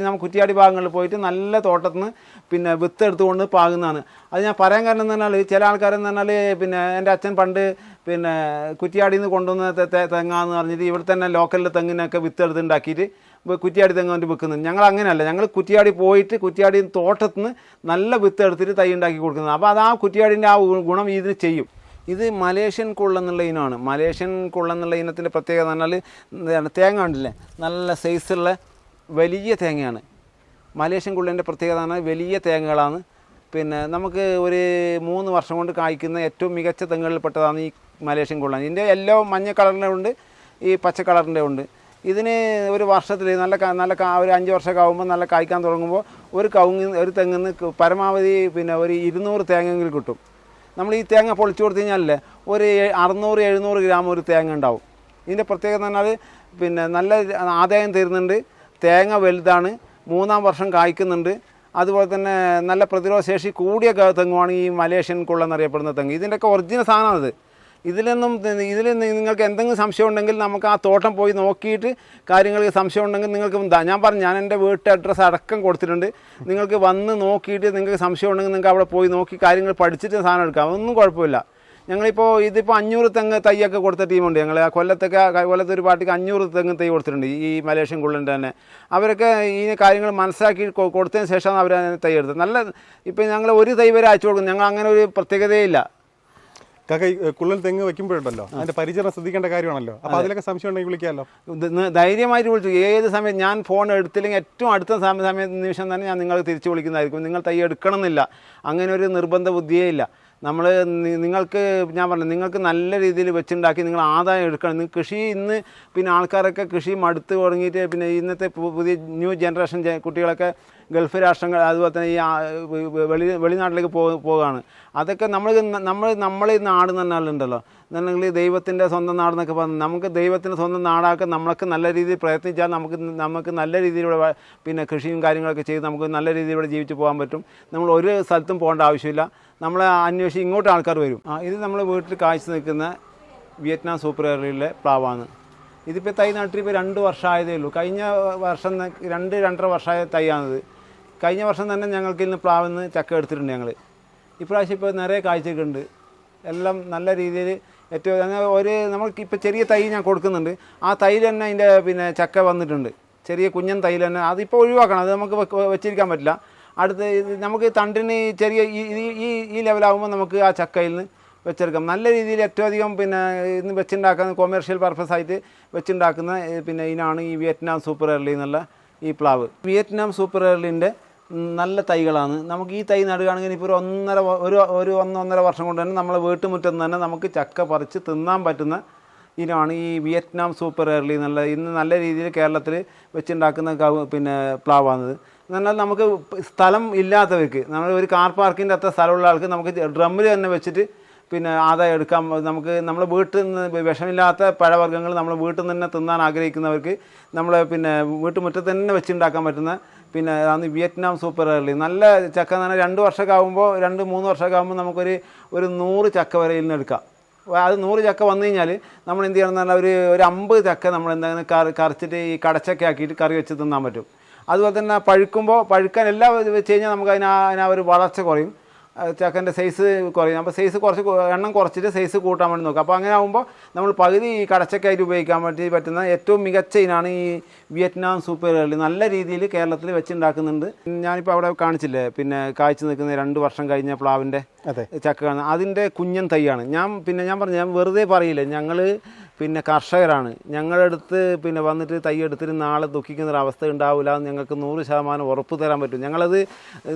നമ്മൾ കുറ്റ്യാടി ഭാഗങ്ങളിൽ പോയിട്ട് നല്ല തോട്ടത്തിൽ നിന്ന് പിന്നെ വിത്ത് എടുത്തുകൊണ്ട് പാകുന്നതാണ്. അത് ഞാൻ പറയാൻ കാരണം എന്ന് പറഞ്ഞാൽ ചില ആൾക്കാരെന്ന് പറഞ്ഞാൽ പിന്നെ എൻ്റെ അച്ഛൻ പണ്ട് പിന്നെ കുറ്റ്യാടിയിൽ നിന്ന് കൊണ്ടുവന്ന തെങ്ങാന്ന് പറഞ്ഞിട്ട് ഇവിടെ തന്നെ ലോക്കലിലെ തെങ്ങിനൊക്കെ വിത്ത് എടുത്തുണ്ടാക്കിയിട്ട് കുറ്റ്യാടി തെങ്ങ് കൊണ്ട് വിൽക്കുന്നത്. ഞങ്ങൾ അങ്ങനെയല്ല. ഞങ്ങൾ കുറ്റ്യാടി പോയിട്ട് കുറ്റ്യാടി തോട്ടത്തിൽ നിന്ന് നല്ല വിത്ത് എടുത്തിട്ട് തൈ ഉണ്ടാക്കി കൊടുക്കുന്നത്. അപ്പോൾ അത് ആ കുറ്റ്യാടിൻ്റെ ആ ഗുണം ഇതിന് ചെയ്യും. ഇത് മലേഷ്യൻ കുള്ളെന്നുള്ള ഇനമാണ്. മലേഷ്യൻ കുള്ളെന്നുള്ള ഇനത്തിൻ്റെ പ്രത്യേകത എന്ന് പറഞ്ഞാൽ തേങ്ങ ഉണ്ടല്ലേ, നല്ല സൈസുള്ള വലിയ തേങ്ങയാണ്. മലേഷ്യൻ കുള്ളൻ്റെ പ്രത്യേകത എന്ന് പറഞ്ഞാൽ വലിയ തേങ്ങകളാണ്. പിന്നെ നമുക്ക് ഒരു 3 വർഷം കൊണ്ട് കായ്ക്കുന്ന ഏറ്റവും മികച്ച തെങ്ങുകളിൽപ്പെട്ടതാണ് ഈ മലേഷ്യൻ കുള്ളൻ. ഇതിൻ്റെ യെല്ലോ മഞ്ഞ കളറിൻ്റെ ഉണ്ട്, ഈ പച്ച കളറിൻ്റെ ഉണ്ട്. ഇതിന് ഒരു വർഷത്തിൽ നല്ല ഒരു 5 വർഷമൊക്കെ ആകുമ്പോൾ നല്ല കായ്ക്കാൻ തുടങ്ങുമ്പോൾ ഒരു തെങ്ങിന്ന് പരമാവധി പിന്നെ ഒരു 200 തേങ്ങയെങ്കിലും കിട്ടും. നമ്മൾ ഈ തേങ്ങ പൊളിച്ചു കൊടുത്തു കഴിഞ്ഞാലല്ലേ ഒരു 600-700 ഗ്രാം ഒരു തേങ്ങ ഉണ്ടാവും. ഇതിൻ്റെ പ്രത്യേകത എന്ന് പറഞ്ഞാൽ പിന്നെ നല്ല ആദായം തരുന്നുണ്ട്. തേങ്ങ വലുതാണ്, 3-ാം വർഷം കായ്ക്കുന്നുണ്ട്. അതുപോലെ തന്നെ നല്ല പ്രതിരോധ ശേഷി കൂടിയ തെങ്ങുമാണ് ഈ മലേഷ്യൻ കുള്ളെന്നറിയപ്പെടുന്ന തെങ്ങ്. ഇതിൻ്റെയൊക്കെ ഒറിജിനൽ സാധനമാണിത്. ഇതിൽ നിങ്ങൾക്ക് എന്തെങ്കിലും സംശയം ഉണ്ടെങ്കിൽ നമുക്ക് ആ തോട്ടം പോയി നോക്കിയിട്ട് കാര്യങ്ങൾക്ക് സംശയം ഉണ്ടെങ്കിൽ നിങ്ങൾക്ക് ഞാൻ എൻ്റെ വീട്ട് അഡ്രസ്സ് അടക്കം കൊടുത്തിട്ടുണ്ട്. നിങ്ങൾക്ക് വന്ന് നോക്കിയിട്ട് നിങ്ങൾക്ക് സംശയം ഉണ്ടെങ്കിൽ നിങ്ങൾക്ക് അവിടെ പോയി നോക്കി കാര്യങ്ങൾ പഠിച്ചിട്ട് സാധനം എടുക്കാം. ഒന്നും കുഴപ്പമില്ല. ഞങ്ങളിപ്പോൾ ഇതിപ്പോൾ 500 തെങ്ങ് തൈയൊക്കെ കൊടുത്ത ടീമുണ്ട്. ഞങ്ങൾ കൊല്ലത്തെ ഒരു പാർട്ടിക്ക് 500 തെങ്ങ് തൈ കൊടുത്തിട്ടുണ്ട് ഈ മലേഷ്യൻ കുള്ളൻ്റെ തന്നെ. അവരൊക്കെ ഈ കാര്യങ്ങൾ മനസ്സിലാക്കി കൊടുത്തതിന് ശേഷമാണ് അവർ തൈ എടുത്തത്. നല്ല ഇപ്പം ഞങ്ങൾ ഒരു തൈ വരെ അയച്ചു കൊടുക്കും. ഞങ്ങൾ അങ്ങനെ ഒരു പ്രത്യേകതയില്ല. കാക്ക കുള്ളൻ തെങ്ങ് വെക്കുമ്പോഴുണ്ടല്ലോ അതിന്റെ പരിചരണം ശ്രദ്ധിക്കേണ്ട കാര്യമാണല്ലോ. അപ്പോൾ അതിലൊക്കെ സംശയം ഉണ്ടെങ്കിൽ വിളിക്കാമല്ലോ. ധൈര്യമായിട്ട് വിളിച്ചു. ഏത് സമയം ഞാൻ ഫോൺ എടുത്തില്ലെങ്കിൽ ഏറ്റവും അടുത്ത നിമിഷം തന്നെ ഞാൻ നിങ്ങൾക്ക് തിരിച്ചു വിളിക്കുന്നതായിരിക്കും. നിങ്ങൾ തൈ എടുക്കണം എന്നില്ല, അങ്ങനെ ഒരു നിർബന്ധ ബുദ്ധിയേ ഇല്ല. നിങ്ങൾക്ക് ഞാൻ പറഞ്ഞു, നിങ്ങൾക്ക് നല്ല രീതിയിൽ വെച്ചുണ്ടാക്കി നിങ്ങൾ ആദായം എടുക്കണം. നിങ്ങൾ കൃഷി ഇന്ന് പിന്നെ ആൾക്കാരൊക്കെ കൃഷി മടുത്ത് തുടങ്ങിയിട്ട് പിന്നെ ഇന്നത്തെ പുതിയ ന്യൂ ജനറേഷൻ കുട്ടികളൊക്കെ ഗൾഫ് രാഷ്ട്രങ്ങൾ അതുപോലെ തന്നെ ഈ വെളിനാട്ടിലേക്ക് പോകുകയാണ്. അതൊക്കെ നമ്മൾ ഈ നാട് തന്നെയുണ്ടല്ലോ എന്നുണ്ടെങ്കിൽ ദൈവത്തിൻ്റെ സ്വന്തം നാടെന്നൊക്കെ പറഞ്ഞു. നമുക്ക് ദൈവത്തിൻ്റെ സ്വന്തം നാടാക്കാൻ നമ്മളൊക്കെ നല്ല രീതിയിൽ പ്രയത്നിച്ചാൽ നമുക്ക് നല്ല രീതിയിലൂടെ പിന്നെ കൃഷിയും കാര്യങ്ങളൊക്കെ ചെയ്ത് നമുക്ക് നല്ല രീതിയിലൂടെ ജീവിച്ച് പോകാൻ പറ്റും. നമ്മൾ ഒരു സ്ഥലത്തും പോകേണ്ട ആവശ്യമില്ല. നമ്മളെ അന്വേഷിച്ച് ഇങ്ങോട്ട് ആൾക്കാർ വരും. ഇത് നമ്മൾ വീട്ടിൽ കാഴ്ച നിൽക്കുന്ന വിയറ്റ്നാം സൂപ്പർ എയർലിയിലെ പ്ലാവാണ്. ഇതിപ്പോൾ തൈ നട്ടിട്ട് ഇപ്പോൾ 2 വർഷമായതേ ഉള്ളൂ. കഴിഞ്ഞ വർഷം 2-2.5 വർഷമായ തൈയാണിത്. കഴിഞ്ഞ വർഷം തന്നെ ഞങ്ങൾക്ക് ഇന്ന് പ്ലാവിന്ന് ചക്ക എടുത്തിട്ടുണ്ട് ഞങ്ങൾ. ഇപ്രാവശ്യം ഇപ്പോൾ നിറയെ കാഴ്ചയൊക്കെയുണ്ട്. എല്ലാം നല്ല രീതിയിൽ ഏറ്റവും നമ്മൾക്ക് ഇപ്പോൾ ചെറിയ തൈ ഞാൻ കൊടുക്കുന്നുണ്ട്. ആ തൈയിൽ തന്നെ അതിൻ്റെ പിന്നെ ചക്ക വന്നിട്ടുണ്ട്. ചെറിയ കുഞ്ഞൻ തൈയിൽ തന്നെ. അതിപ്പോൾ ഒഴിവാക്കണം, അത് നമുക്ക് വെച്ചിരിക്കാൻ പറ്റില്ല. അടുത്ത് നമുക്ക് തണ്ടിന് ചെറിയ ഈ ലെവലാകുമ്പോൾ നമുക്ക് ആ ചക്കയിൽ നിന്ന് വെച്ചെടുക്കാം. നല്ല രീതിയിൽ ഏറ്റവും അധികം പിന്നെ ഇന്ന് വെച്ചുണ്ടാക്കുന്ന കൊമേർഷ്യൽ പർപ്പസ് ആയിട്ട് വെച്ചുണ്ടാക്കുന്ന പിന്നെ ഇതിനാണ് ഈ വിയറ്റ്നാം സൂപ്പർ എയർലി എന്നുള്ള ഈ പ്ലാവ്. വിയറ്റ്നാം സൂപ്പർ എയർലിൻ്റെ നല്ല തൈകളാണ്. നമുക്ക് ഈ തൈ നടുകയാണെങ്കിൽ ഇപ്പോൾ ഒരു 1-1.5 വർഷം കൊണ്ട് തന്നെ നമ്മളെ വീട്ടുമുറ്റത്ത് തന്നെ നമുക്ക് ചക്ക പറിച്ച് തിന്നാൻ പറ്റുന്ന ഇനമാണ് ഈ വിയറ്റ്നാം സൂപ്പർ എയർലി എന്നുള്ള ഇന്ന് നല്ല രീതിയിൽ കേരളത്തിൽ വെച്ചുണ്ടാക്കുന്ന പിന്നെ പ്ലാവാണിത്. എന്നാൽ നമുക്ക് സ്ഥലം ഇല്ലാത്തവർക്ക്, നമ്മൾ ഒരു കാർ പാർക്കിൻ്റെ അത്ര സ്ഥലമുള്ള ആൾക്ക് നമുക്ക് ഡ്രമ്മിൽ തന്നെ വെച്ചിട്ട് പിന്നെ ആദായം എടുക്കാം. നമ്മൾ വീട്ടിൽ നിന്ന് വിഷമില്ലാത്ത പഴവർഗ്ഗങ്ങൾ നമ്മൾ വീട്ടിൽ നിന്ന് തന്നെ തിന്നാൻ ആഗ്രഹിക്കുന്നവർക്ക് നമ്മൾ പിന്നെ വീട്ടുമുറ്റത്ത് തന്നെ വെച്ചുണ്ടാക്കാൻ പറ്റുന്ന പിന്നെ അതാണ് വിയറ്റ്നാം സൂപ്പർ എയർലി. നല്ല ചക്ക എന്ന് പറഞ്ഞാൽ 2 വർഷമൊക്കെ ആകുമ്പോൾ 2-3 വർഷമൊക്കെ ആകുമ്പോൾ നമുക്കൊരു 100 ചക്ക വരെ ഇന്ന് എടുക്കാം. അത് 100 ചക്ക വന്നു കഴിഞ്ഞാൽ നമ്മൾ എന്ത് ചെയ്യണമെന്ന് പറഞ്ഞാൽ ഒരു 50 ചക്ക നമ്മൾ എന്തെങ്കിലും കറിച്ചിട്ട് ഈ കടച്ചക്ക ആക്കിയിട്ട് കറി വെച്ച് തിന്നാൻ പറ്റും. അതുപോലെ തന്നെ പഴുക്കാൻ എല്ലാം വെച്ച് കഴിഞ്ഞാൽ നമുക്ക് അതിനാ ഒരു വളർച്ച കുറയും, ചക്കൻ്റെ സൈസ് കുറയും. അപ്പോൾ സൈസ് എണ്ണം കുറച്ചിട്ട് സൈസ് കൂട്ടാൻ വേണ്ടി നോക്കുക. അപ്പോൾ അങ്ങനെ ആകുമ്പോൾ നമ്മൾ പകുതി ഈ കടച്ചക്കായിട്ട് ഉപയോഗിക്കാൻ വേണ്ടി പറ്റുന്ന ഏറ്റവും മികച്ച ഇനാണ് ഈ വിയറ്റ്നാം സൂപ്പർ എയർലി. നല്ല രീതിയിൽ കേരളത്തിൽ വെച്ചുണ്ടാക്കുന്നുണ്ട്. ഞാനിപ്പോൾ അവിടെ കാണിച്ചില്ലേ പിന്നെ കായ്ച്ചു നിൽക്കുന്ന 2 വർഷം കഴിഞ്ഞ പ്ലാവിൻ്റെ ചക്ക കാണുന്നത്, അതിൻ്റെ കുഞ്ഞൻ തൈയാണ്. ഞാൻ പറഞ്ഞു, ഞാൻ വെറുതെ പറയില്ല, ഞങ്ങൾ പിന്നെ കർഷകരാണ്. ഞങ്ങളുടെ അടുത്ത് പിന്നെ വന്നിട്ട് തൈ എടുത്തിട്ട് നാളെ ദുഃഖിക്കുന്നൊരവസ്ഥ ഉണ്ടാവില്ല എന്ന് ഞങ്ങൾക്ക് 100% ഉറപ്പ് തരാൻ പറ്റും. ഞങ്ങളത്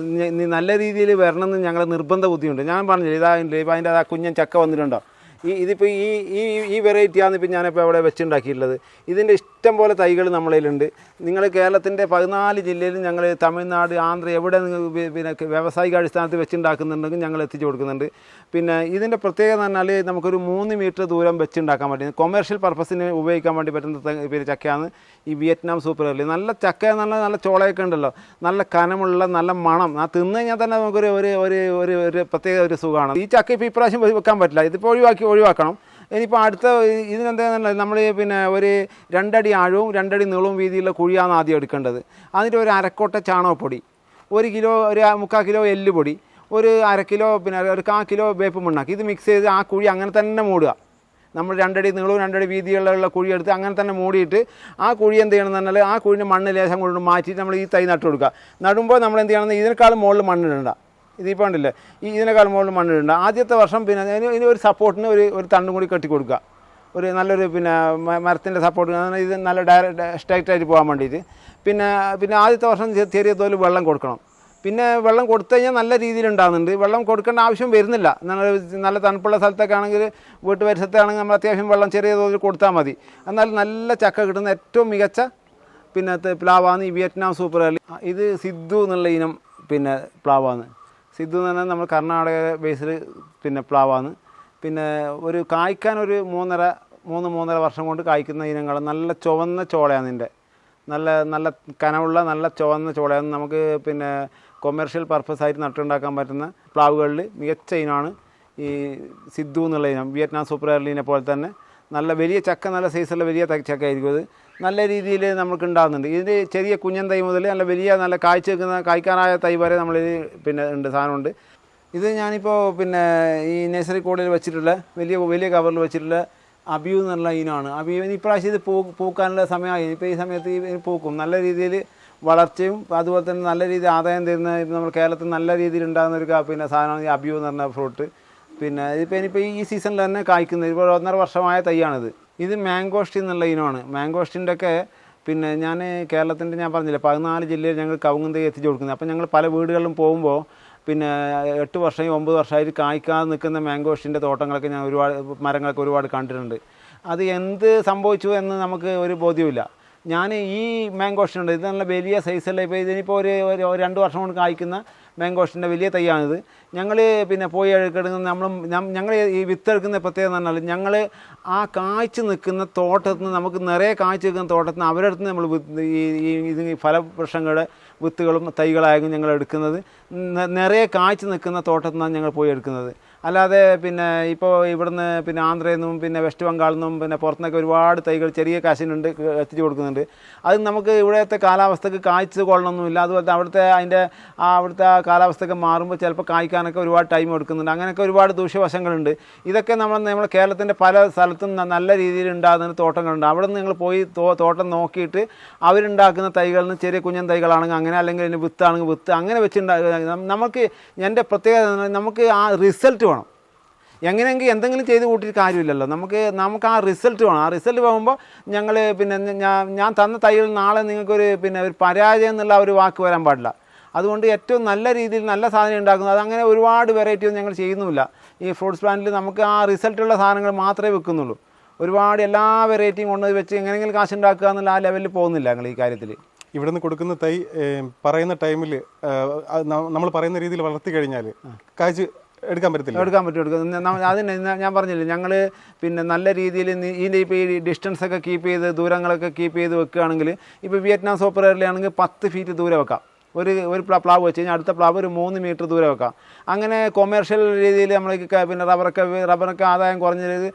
നല്ല രീതിയിൽ വരണമെന്ന് ഞങ്ങൾ നിർബന്ധ ബുദ്ധിയുണ്ട്. ഞാൻ പറഞ്ഞില്ല, ഇപ്പോൾ അതിൻ്റെ ആ കുഞ്ഞൻ ചക്ക വന്നിട്ടുണ്ടോ, ഇതിപ്പോൾ ഈ വെറൈറ്റിയാണ് ഇപ്പോൾ ഞാനിപ്പോൾ അവിടെ വെച്ചുണ്ടാക്കിയിട്ടുള്ളത്. ഇതിൻ്റെ ഇഷ്ടം പോലെ തൈകൾ നമ്മളതിലുണ്ട്. നിങ്ങൾ കേരളത്തിൻ്റെ 14 ജില്ലയിലും ഞങ്ങൾ തമിഴ്നാട്, ആന്ധ്ര എവിടെ പിന്നെ വ്യാവസായിക അടിസ്ഥാനത്തിൽ വെച്ചുണ്ടാക്കുന്നുണ്ടെങ്കിൽ ഞങ്ങൾ എത്തിച്ചു കൊടുക്കുന്നുണ്ട്. പിന്നെ ഇതിൻ്റെ പ്രത്യേകത എന്ന് പറഞ്ഞാൽ നമുക്കൊരു 3 മീറ്റർ ദൂരം വെച്ചുണ്ടാക്കാൻ പറ്റും. കൊമേർഷ്യൽ പർപ്പസിന് ഉപയോഗിക്കാൻ വേണ്ടി പറ്റുന്ന പിന്നെ ചക്കയാണ് ഈ വിയറ്റ്നാം സൂപ്പർ എയർലി. നല്ല ചക്ക എന്നുള്ള നല്ല ചോളയൊക്കെ ഉണ്ടല്ലോ, നല്ല കനമുള്ള നല്ല മണം. ആ തിന്നു കഴിഞ്ഞാൽ തന്നെ നമുക്കൊരു ഒരു പ്രത്യേക ഒരു സുഖമാണ്. ഈ ചക്ക ഇപ്പോൾ ഇപ്രാവശ്യം വെക്കാൻ പറ്റില്ല, ഇതിപ്പോൾ ഒഴിവാക്കണം. ഇനിയിപ്പോൾ അടുത്ത ഇതിനെന്താണെന്നല്ല, നമ്മൾ പിന്നെ ഒരു 2 അടി ആഴവും 2 അടി നീളവും വീതിയുള്ള കുഴിയാണ് ആദ്യം എടുക്കേണ്ടത്. അതിൻ്റെ ഒരു 1/4 കൊട്ട ചാണകപ്പൊടി, 1 കിലോ ഒരു 3/4 കിലോ എല്ലുപൊടി, ഒരു 1/2 കിലോ പിന്നെ ഒരു 1/4 കിലോ വേപ്പ് മണ്ണാക്കി ഇത് മിക്സ് ചെയ്ത് ആ കുഴി അങ്ങനെ തന്നെ മൂടുക. നമ്മൾ 2 അടി നീളവും 2 അടി വീതിയുള്ള കുഴി എടുത്ത് അങ്ങനെ തന്നെ മൂടിയിട്ട് ആ കുഴി എന്ത് ചെയ്യണമെന്ന് പറഞ്ഞാൽ ആ കുഴിൻ്റെ മണ്ണ് ലേശം കൊണ്ട് മാറ്റിയിട്ട് നമ്മൾ ഈ തൈ നട്ടു കൊടുക്കുക. നടുമ്പോൾ നമ്മൾ എന്ത് ചെയ്യണമെന്ന് ഇതിനേക്കാളും മുകളിൽ മണ്ണിടണ്ട. ഇതിപ്പോൾ ഉണ്ടല്ലേ ഇതിനേക്കാൾ മുകളിൽ മണ്ണിടണ്ട. ആദ്യത്തെ വർഷം പിന്നെ ഇതിന് ഒരു സപ്പോർട്ടിന് ഒരു തണ്ടും കൂടി കെട്ടി കൊടുക്കുക, ഒരു നല്ലൊരു പിന്നെ മരത്തിൻ്റെ സപ്പോർട്ട്, ഇത് നല്ല സ്ട്രൈറ്റായിട്ട് പോകാൻ വേണ്ടിയിട്ട്. പിന്നെ ആദ്യത്തെ വർഷം ചെറിയ തോതിൽ വെള്ളം കൊടുക്കണം. പിന്നെ വെള്ളം കൊടുത്തു കഴിഞ്ഞാൽ നല്ല രീതിയിൽ ഉണ്ടാകുന്നുണ്ട്. വെള്ളം കൊടുക്കേണ്ട ആവശ്യം വരുന്നില്ല. നല്ല തണുപ്പുള്ള സ്ഥലത്തൊക്കെ ആണെങ്കിൽ വീട്ടുപരിസരത്താണെങ്കിൽ നമ്മൾ അത്യാവശ്യം വെള്ളം ചെറിയ തോതിൽ കൊടുത്താൽ മതി. എന്നാൽ നല്ല ചക്ക കിട്ടുന്ന ഏറ്റവും മികച്ച പിന്നെ പ്ലാവാണ് ഈ വിയറ്റ്നാം സൂപ്പർ എയർലി. ഇത് സിദ്ധു എന്നുള്ള ഇനം പിന്നെ പ്ലാവാണ്. സിദ്ധു എന്ന് പറഞ്ഞാൽ നമ്മൾ കർണാടക ബേസിൽ പിന്നെ പ്ലാവാണ്. പിന്നെ ഒരു കായ്ക്കാൻ ഒരു 3-3.5 വർഷം കൊണ്ട് കായ്ക്കുന്ന ഇനങ്ങൾ. നല്ല ചുവന്ന ചോളയാണ് ഇതിൻ്റെ, നല്ല കനമുള്ള നല്ല ചുവന്ന ചോളയാണ്. നമുക്ക് പിന്നെ കൊമേർഷ്യൽ പർപ്പസായിട്ട് നട്ടുണ്ടാക്കാൻ പറ്റുന്ന പ്ലാവുകളിൽ മികച്ച ഇനമാണ് ഈ സിദ്ധു എന്നുള്ള ഇനം. വിയറ്റ്നാം സൂപ്പർ എയർലിനെ പോലെ തന്നെ നല്ല വലിയ ചക്ക, നല്ല സൈസുള്ള വലിയ ചക്ക ആയിരിക്കും അത്. നല്ല രീതിയിൽ നമുക്ക് ഉണ്ടാകുന്നുണ്ട്. ഇതിന് ചെറിയ കുഞ്ഞൻ തൈ മുതൽ നല്ല വലിയ നല്ല കായ്ക്കാറായ തൈ വരെ നമ്മളിത് പിന്നെ ഉണ്ട് സാധനമുണ്ട്. ഇത് ഞാനിപ്പോൾ പിന്നെ ഈ നഴ്സറി കോഡിൽ വെച്ചിട്ടുള്ള വലിയ വലിയ കവറിൽ വെച്ചിട്ടുള്ള അബിയു എന്നുള്ള ഇനമാണ്. അബിയുവിന് ഇപ്രാവശ്യം ഇത് പൂക്കാനുള്ള സമയമായി. ഇപ്പോൾ ഈ സമയത്ത് ഈ പൂക്കും. നല്ല രീതിയിൽ വളർച്ചയും അതുപോലെ തന്നെ നല്ല രീതിയിൽ ആദായം തരുന്ന നമ്മൾ കേരളത്തിൽ നല്ല രീതിയിൽ ഉണ്ടാകുന്ന ഒരു പിന്നെ സാധനമാണ് ഈ അബിയു എന്ന് പറഞ്ഞ ഫ്രൂട്ട്. പിന്നെ ഇനിയിപ്പോൾ ഈ സീസണിൽ തന്നെ കായ്ക്കുന്നത് ഇപ്പോൾ 1.5 വർഷമായ തൈയാണിത്. ഇത് മാംഗോസ്റ്റി എന്നുള്ള ഇനമാണ്. മാംഗോസ്റ്റിൻ്റെ ഒക്കെ പിന്നെ ഞാൻ കേരളത്തിൻ്റെ ഞാൻ പറഞ്ഞില്ല 14 ജില്ലയിൽ ഞങ്ങൾ കവുങ്ങ് തൈ എത്തിച്ചു കൊടുക്കുന്നത്. അപ്പോൾ ഞങ്ങൾ പല വീടുകളിലും പോകുമ്പോൾ പിന്നെ 8 വർഷം 9 വർഷമായിട്ട് കായ്ക്കാതെ നിൽക്കുന്ന മാംഗോസ്റ്റിൻ്റെ തോട്ടങ്ങളൊക്കെ ഞാൻ മരങ്ങളൊക്കെ ഒരുപാട് കണ്ടിട്ടുണ്ട്. അത് എന്ത് സംഭവിച്ചു എന്ന് നമുക്ക് ഒരു ബോധ്യമില്ല. ഞാൻ ഈ മാംഗോസ്റ്റിനുണ്ട്, ഇത് നല്ല വലിയ സൈസുള്ള ഇപ്പോൾ ഇതിനിപ്പോൾ ഒരു 2 വർഷം കൊണ്ട് കായ്ക്കുന്ന മാംഗോസ്റ്റിൻ്റെ വലിയ തൈയാണിത്. ഞങ്ങൾ പിന്നെ പോയി എടുക്കുന്ന ഞങ്ങൾ ഈ വിത്തെടുക്കുന്ന പ്രത്യേകത എന്ന് പറഞ്ഞാൽ ഞങ്ങൾ ആ കായ്ച്ച് നിൽക്കുന്ന തോട്ടത്തിൽ നിന്ന് നമുക്ക് നിറയെ കായ്ച്ച് നിൽക്കുന്ന തോട്ടത്തിൽ നിന്ന് അവരുടെ അടുത്ത് നമ്മൾ ഈ ഫലവൃക്ഷങ്ങളുടെ വിത്തുകളും തൈകളായിരിക്കും ഞങ്ങൾ എടുക്കുന്നത്. നിറയെ കായ്ച്ച് നിൽക്കുന്ന തോട്ടത്തിൽ നിന്നാണ് ഞങ്ങൾ പോയി എടുക്കുന്നത്. അല്ലാതെ പിന്നെ ഇപ്പോൾ ഇവിടുന്ന് പിന്നെ ആന്ധ്രയിൽ നിന്നും പിന്നെ വെസ്റ്റ് ബംഗാളിൽ നിന്നും പിന്നെ പുറത്തുനിന്നൊക്കെ ഒരുപാട് തൈകൾ ചെറിയ കാശിനുണ്ട് എത്തിച്ചു കൊടുക്കുന്നുണ്ട്. അത് നമുക്ക് ഇവിടുത്തെ കാലാവസ്ഥക്ക് കായ്ച്ച് കൊള്ളണമെന്നില്ല. അതുപോലെ അവിടുത്തെ കാലാവസ്ഥയൊക്കെ മാറുമ്പോൾ ചിലപ്പോൾ കായ്ക്കാനൊക്കെ ഒരുപാട് ടൈം എടുക്കുന്നുണ്ട്. അങ്ങനെയൊക്കെ ഒരുപാട് ദൂഷ്യവശങ്ങളുണ്ട്. ഇതൊക്കെ നമ്മൾ കേരളത്തിൻ്റെ പല സ്ഥലത്തും നല്ല രീതിയിൽ ഉണ്ടാകുന്ന തോട്ടങ്ങളുണ്ട്. അവിടെ നിന്ന് നിങ്ങൾ പോയി തോട്ടം നോക്കിയിട്ട് അവരുണ്ടാക്കുന്ന തൈകളിൽ നിന്ന് ചെറിയ കുഞ്ഞൻ തൈകളാണെങ്കിൽ അങ്ങനെ, അല്ലെങ്കിൽ ഇതിന് വിത്താണെങ്കിൽ വിത്ത് അങ്ങനെ വെച്ചുണ്ടാകുക. നമുക്ക് എൻ്റെ പ്രത്യേകത നമുക്ക് ആ റിസൾട്ട് വേണം. എങ്ങനെയെങ്കിൽ എന്തെങ്കിലും ചെയ്ത് കൂട്ടിയിട്ട് കാര്യമില്ലല്ലോ. നമുക്ക് ആ റിസൾട്ട് വേണം. ആ റിസൾട്ട് പോകുമ്പോൾ ഞങ്ങൾ പിന്നെ ഞാൻ തന്ന തൈകൾ നാളെ നിങ്ങൾക്കൊരു പിന്നെ ഒരു പരാജയം എന്നുള്ള ഒരു വാക്ക് വരാൻ പാടില്ല. അതുകൊണ്ട് ഏറ്റവും നല്ല രീതിയിൽ നല്ല സാധനം ഉണ്ടാക്കുന്നത്. അതങ്ങനെ ഒരുപാട് വെറൈറ്റി ഒന്നും ഞങ്ങൾ ചെയ്യുന്നുമില്ല. ഈ ഫ്രൂട്ട്സ് പ്ലാന്റിൽ നമുക്ക് ആ റിസൾട്ടുള്ള സാധനങ്ങൾ മാത്രമേ വെക്കുന്നുള്ളൂ. ഒരുപാട് എല്ലാ വെറൈറ്റിയും കൊണ്ടുപോയി വെച്ച് എങ്ങനെയെങ്കിലും കാശുണ്ടാക്കുക എന്നുള്ള ആ ലെവലിൽ പോകുന്നില്ല ഞങ്ങൾ ഈ കാര്യത്തിൽ. ഇവിടെ നിന്ന് കൊടുക്കുന്ന തൈ പറയുന്ന ടൈമിൽ നമ്മൾ പറയുന്ന രീതിയിൽ വളർത്തി കഴിഞ്ഞാൽ കാഴ്ച എടുക്കാൻ പറ്റും. അതിന് ഞാൻ പറഞ്ഞില്ലേ, ഞങ്ങൾ പിന്നെ നല്ല രീതിയിൽ ഇതിൻ്റെ ഇപ്പോൾ ഈ ഡിസ്റ്റൻസൊക്കെ കീപ്പ് ചെയ്ത് ദൂരങ്ങളൊക്കെ കീപ്പ് ചെയ്ത് വെക്കുകയാണെങ്കിൽ ഇപ്പോൾ വിയറ്റ്നാം സോപ്പറേറിലാണെങ്കിൽ 10 ഫീറ്റ് ദൂരെ വെക്കാം. ഒരു പ്ലാവ് വെച്ച് കഴിഞ്ഞാൽ അടുത്ത പ്ലാവ് ഒരു 3 മീറ്റർ ദൂരെ വെക്കാം. അങ്ങനെ കൊമേഴ്ഷ്യൽ രീതിയിൽ നമ്മൾക്ക് പിന്നെ റബ്ബറൊക്കെ ആദായം കുറഞ്ഞ രീതി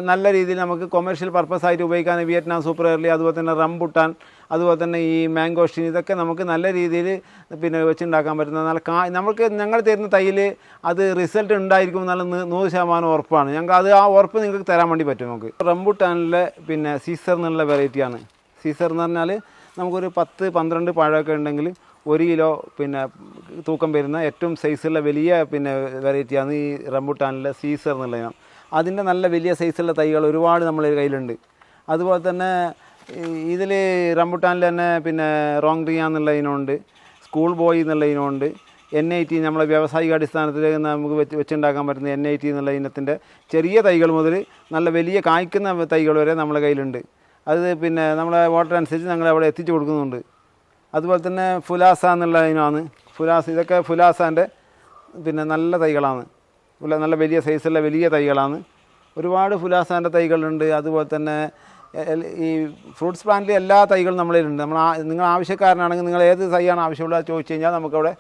നല്ല രീതിയിൽ നമുക്ക് കൊമേഴ്ഷ്യൽ പർപ്പസ് ആയിട്ട് ഉപയോഗിക്കാൻ വിയറ്റ്നാം സൂപ്പർ എർലി, അതുപോലെ തന്നെ റംബുട്ടാൻ, അതുപോലെ തന്നെ ഈ മാംഗോസ്റ്റിൻ, ഇതൊക്കെ നമുക്ക് നല്ല രീതിയിൽ പിന്നെ വെച്ചുണ്ടാക്കാൻ പറ്റുന്ന നല്ല ഞങ്ങൾ തരുന്ന തൈയിൽ അത് റിസൾട്ട് ഉണ്ടായിരിക്കും എന്നുള്ള 100% ഉറപ്പാണ്. ഞങ്ങൾക്ക് ആ ഉറപ്പ് നിങ്ങൾക്ക് തരാൻ വേണ്ടി പറ്റും. നമുക്ക് റംബുട്ടാനിലെ പിന്നെ സീസർ എന്നുള്ള വെറൈറ്റിയാണ്. സീസർ എന്ന് പറഞ്ഞാൽ നമുക്കൊരു 10-12 പഴമൊക്കെ ഉണ്ടെങ്കിൽ 1 കിലോ പിന്നെ തൂക്കം വരുന്ന ഏറ്റവും സൈസുള്ള വലിയ പിന്നെ വെറൈറ്റിയാണ് ഈ റംബുട്ടാനിലെ സീസർ എന്നുള്ള ഇനം. അതിൻ്റെ നല്ല വലിയ സൈസുള്ള തൈകൾ ഒരുപാട് നമ്മളെ കയ്യിലുണ്ട്. അതുപോലെ തന്നെ ഇതിൽ റംബുട്ടാനിൽ തന്നെ പിന്നെ റോങ്റിയ എന്നുള്ള ഇനമുണ്ട്, സ്കൂൾ ബോയ് എന്നുള്ള ഇനമുണ്ട്, NIT നമ്മളെ വ്യാവസായിക അടിസ്ഥാനത്തിൽ നമുക്ക് വെച്ചുണ്ടാക്കാൻ പറ്റുന്ന NIT എന്നുള്ള ഇനത്തിൻ്റെ ചെറിയ തൈകൾ മുതൽ നല്ല വലിയ കായ്ക്കുന്ന തൈകൾ വരെ നമ്മളെ കയ്യിലുണ്ട്. അത് പിന്നെ നമ്മളെ ഓർഡർ അനുസരിച്ച് ഞങ്ങൾ അവിടെ എത്തിച്ചു കൊടുക്കുന്നുണ്ട്. അതുപോലെ തന്നെ ഫുലാസ എന്നുള്ള ഇനമാണ്. ഇതൊക്കെ ഫുലാസാൻ്റെ പിന്നെ നല്ല തൈകളാണ്. നല്ല വലിയ സൈസുള്ള വലിയ തൈകളാണ്. ഒരുപാട് ഫുലാസാൻ്റെ തൈകളുണ്ട്. അതുപോലെ തന്നെ ഈ ഫ്രൂട്ട്സ് പ്ലാന്റിൽ എല്ലാ തൈകളും നമ്മളിലുണ്ട്. നിങ്ങൾ ആവശ്യക്കാരനാണെങ്കിൽ നിങ്ങൾ ഏത് തൈയാണ് ആവശ്യമുള്ളത് ചോദിച്ചു കഴിഞ്ഞാൽ നമുക്കവിടെ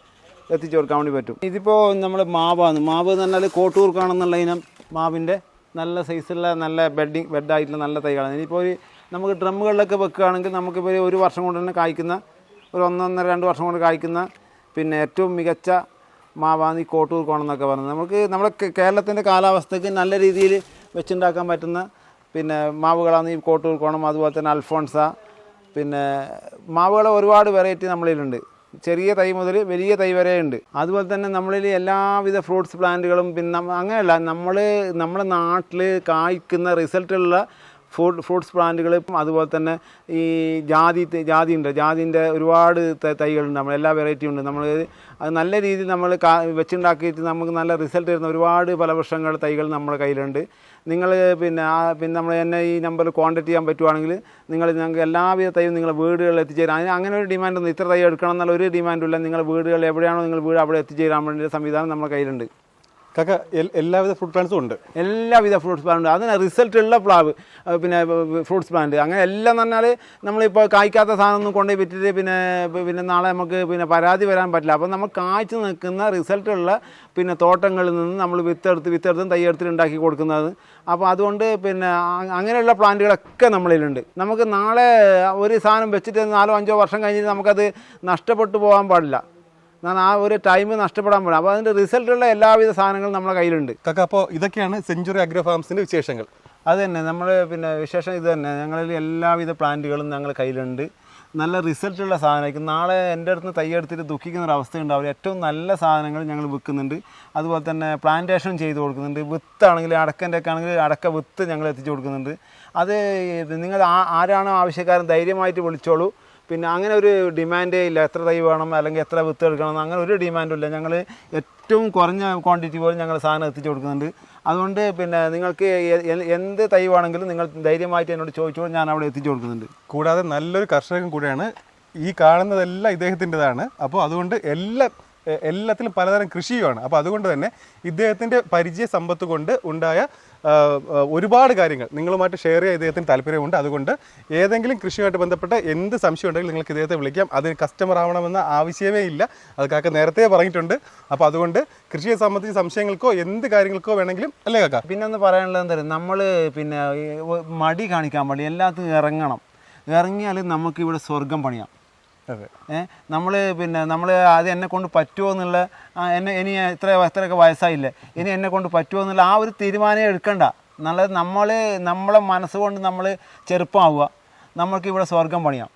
എത്തിച്ചു കൊടുക്കാൻ വേണ്ടി പറ്റും. ഇതിപ്പോൾ നമ്മൾ മാവ് എന്ന് പറഞ്ഞാൽ കോട്ടൂർക്കാണെന്നുള്ള ഇനം മാവിൻ്റെ നല്ല സൈസുള്ള നല്ല ബെഡായിട്ടുള്ള നല്ല തൈകളാണ്. ഇനിയിപ്പോൾ നമുക്ക് ഡ്രമ്മുകളിലൊക്കെ വെക്കുകയാണെങ്കിൽ നമുക്കിപ്പോൾ 1 വർഷം കൊണ്ട് തന്നെ കായ്ക്കുന്ന, ഒരു 1-1.5-2 വർഷം കൊണ്ട് കായ്ക്കുന്ന പിന്നെ ഏറ്റവും മികച്ച മാവാണ് ഈ കോട്ടൂർ കോണം എന്നൊക്കെ പറയുന്നത്. നമ്മുടെ കേരളത്തിൻ്റെ കാലാവസ്ഥയ്ക്ക് നല്ല രീതിയിൽ വെച്ചുണ്ടാക്കാൻ പറ്റുന്ന പിന്നെ മാവുകളാണ് ഈ കോട്ടൂർ കോണം. അതുപോലെ തന്നെ അൽഫോൺസ, പിന്നെ മാവുകൾ ഒരുപാട് വെറൈറ്റി നമ്മളിലുണ്ട്. ചെറിയ തൈ മുതൽ വലിയ തൈ വരെ ഉണ്ട്. അതുപോലെ തന്നെ നമ്മളിൽ എല്ലാവിധ ഫ്രൂട്ട്സ് പ്ലാന്റുകളും പിന്നെ അങ്ങനെയല്ല, നമ്മുടെ നാട്ടിൽ കായ്ക്കുന്ന റിസൾട്ടുള്ള ഫ്രൂട്ട്സ് പ്ലാന്റുകൾ, അതുപോലെ തന്നെ ഈ ജാതിൻ്റെ ഒരുപാട് തൈകളുണ്ട്. എല്ലാ വെറൈറ്റിയും ഉണ്ട്. അത് നല്ല രീതിയിൽ നമ്മൾ വെച്ചുണ്ടാക്കിയിട്ട് നമുക്ക് നല്ല റിസൾട്ട് തരുന്ന ഒരുപാട് ഫലവൃക്ഷങ്ങൾ തൈകൾ നമ്മുടെ കയ്യിലുണ്ട്. നിങ്ങൾ പിന്നെ നമ്മൾ എന്നെ ഈ നമ്പറിൽ കോൺടാക്ട് ചെയ്യാൻ പറ്റുവാണെങ്കിൽ ഞങ്ങൾക്ക് എല്ലാവിധ തൈയും നിങ്ങളുടെ വീടുകളിൽ എത്തിച്ചേരാൻ, അങ്ങനെ ഒരു ഡിമാൻഡൊന്നും ഇത്ര തൈ എടുക്കണം എന്നുള്ള ഒരു ഡിമാൻഡില്ല. നിങ്ങളുടെ വീടുകളിൽ എവിടെയാണോ നിങ്ങൾ വീട് അവിടെ എത്തിച്ചേരാൻ വേണ്ടി സംവിധാനം നമ്മുടെ കയ്യിലുണ്ട്. കാക്ക, എല്ലാവിധ ഫ്രൂട്ട് പ്ലാന്റ്സും ഉണ്ട്. എല്ലാവിധ ഫ്രൂട്ട്സ് പ്ലാന്റ്, അതിന് റിസൾട്ടുള്ള പ്ലാവ് പിന്നെ ഫ്രൂട്ട്സ് പ്ലാന്റ് അങ്ങനെ എല്ലാം എന്ന് പറഞ്ഞാൽ നമ്മളിപ്പോൾ കായ്ക്കാത്ത സാധനമൊന്നും കൊണ്ടുപോയി വിറ്റിട്ട് പിന്നെ നാളെ നമുക്ക് പിന്നെ പരാതി വരാൻ പറ്റില്ല. അപ്പം നമ്മൾ കായ്ച്ച് നിൽക്കുന്ന റിസൾട്ടുള്ള പിന്നെ തോട്ടങ്ങളിൽ നിന്ന് നമ്മൾ വിത്തെടുത്തും തൈയെടുത്തിട്ട് ഉണ്ടാക്കി കൊടുക്കുന്നത്. അപ്പോൾ അതുകൊണ്ട് പിന്നെ അങ്ങനെയുള്ള പ്ലാന്റുകളൊക്കെ നമ്മളിലുണ്ട്. നമുക്ക് നാളെ ഒരു സാധനം വെച്ചിട്ട് 4-5 വർഷം കഴിഞ്ഞിട്ട് നമുക്കത് നഷ്ടപ്പെട്ടു പോകാൻ പാടില്ല. എന്നാൽ ആ ഒരു ടൈം നഷ്ടപ്പെടാൻ പാടില്ല. അപ്പോൾ അതിൻ്റെ റിസൾട്ടുള്ള എല്ലാവിധ സാധനങ്ങളും നമ്മുടെ കയ്യിലുണ്ട്. കാക്ക, അപ്പോൾ ഇതൊക്കെയാണ് സെഞ്ച്വറി അഗ്രോ ഫാംസിൻ്റെ വിശേഷങ്ങൾ. അത് തന്നെ നമ്മൾ പിന്നെ വിശേഷം ഇത് തന്നെ. ഞങ്ങളിൽ എല്ലാവിധ പ്ലാന്റുകളും ഞങ്ങളുടെ കയ്യിലുണ്ട്. നല്ല റിസൾട്ടുള്ള സാധനമായിരിക്കും. നാളെ എൻ്റെ അടുത്ത് തൈ എടുത്തിട്ട് ദുഃഖിക്കുന്ന ഒരു അവസ്ഥ ഉണ്ടാവില്ല. ഏറ്റവും നല്ല സാധനങ്ങൾ ഞങ്ങൾ വിൽക്കുന്നുണ്ട്. അതുപോലെ തന്നെ പ്ലാന്റേഷൻ ചെയ്ത് കൊടുക്കുന്നുണ്ട്. വിത്താണെങ്കിൽ അടക്കൻ്റെ ഒക്കെ ആണെങ്കിൽ അടക്ക വിത്ത് ഞങ്ങൾ എത്തിച്ചു കൊടുക്കുന്നുണ്ട്. അത് നിങ്ങൾ ആരാണോ ആവശ്യക്കാരൻ ധൈര്യമായിട്ട് വിളിച്ചോളൂ. പിന്നെ അങ്ങനെ ഒരു ഡിമാൻഡേ ഇല്ല, എത്ര തൈ വേണം അല്ലെങ്കിൽ എത്ര വിത്ത് എടുക്കണം, അങ്ങനെ ഒരു ഡിമാൻഡും ഇല്ല. ഞങ്ങൾ ഏറ്റവും കുറഞ്ഞ ക്വാണ്ടിറ്റി പോലും ഞങ്ങൾ സാധനം എത്തിച്ചു കൊടുക്കുന്നുണ്ട്. അതുകൊണ്ട് പിന്നെ നിങ്ങൾക്ക് എന്ത് തൈ വേണമെങ്കിലും നിങ്ങൾ ധൈര്യമായിട്ട് എന്നോട് ചോദിച്ചോളൂ, ഞാൻ അവിടെ എത്തിച്ചു കൊടുക്കുന്നുണ്ട്. കൂടാതെ നല്ലൊരു കർഷകൻ കൂടെയാണ്. ഈ കാണുന്നതെല്ലാം ഇദ്ദേഹത്തിൻ്റെതാണ്. അപ്പോൾ അതുകൊണ്ട് എല്ലാത്തിലും പലതരം കൃഷിയുമാണ്. അപ്പോൾ അതുകൊണ്ട് തന്നെ ഇദ്ദേഹത്തിൻ്റെ പരിചയ സമ്പത്ത് കൊണ്ട് ഉണ്ടായ ഒരുപാട് കാര്യങ്ങൾ നിങ്ങളുമായിട്ട് ഷെയർ ചെയ്യാൻ ഇദ്ദേഹത്തിന് താല്പര്യമുണ്ട്. അതുകൊണ്ട് ഏതെങ്കിലും കൃഷിയുമായിട്ട് ബന്ധപ്പെട്ട എന്ത് സംശയം ഉണ്ടെങ്കിലും നിങ്ങൾക്ക് ഇദ്ദേഹത്തെ വിളിക്കാം. അതിന് കസ്റ്റമർ ആവണമെന്ന ആവശ്യമേ ഇല്ല. അത് കാക്ക നേരത്തെ പറഞ്ഞിട്ടുണ്ട്. അപ്പോൾ അതുകൊണ്ട് കൃഷിയെ സംബന്ധിച്ച് സംശയങ്ങൾക്കോ എന്ത് കാര്യങ്ങൾക്കോ വേണമെങ്കിലും അല്ലേ കാക്ക? പിന്നെ ഒന്ന് പറയാനുള്ളത് എന്താ പറയുക, നമ്മൾ പിന്നെ മടി കാണിക്കാൻ പാടില്ല, എല്ലാത്തിനും ഇറങ്ങണം. ഇറങ്ങിയാൽ നമുക്കിവിടെ സ്വർഗം പണിയാം. അതെ, നമ്മൾ അത് എന്നെ കൊണ്ട് പറ്റുമോ എന്നുള്ള ഇനി എത്രയൊക്കെ വയസ്സായില്ലേ, ഇനി എന്നെ കൊണ്ട് പറ്റുമോ എന്നുള്ള ആ ഒരു തീരുമാനം എടുക്കണ്ട. നമ്മളെ മനസ്സുകൊണ്ട് നമ്മൾ ചെറുപ്പമാവുക, നമ്മൾക്ക് ഇവിടെ സ്വർഗം പണിയാം.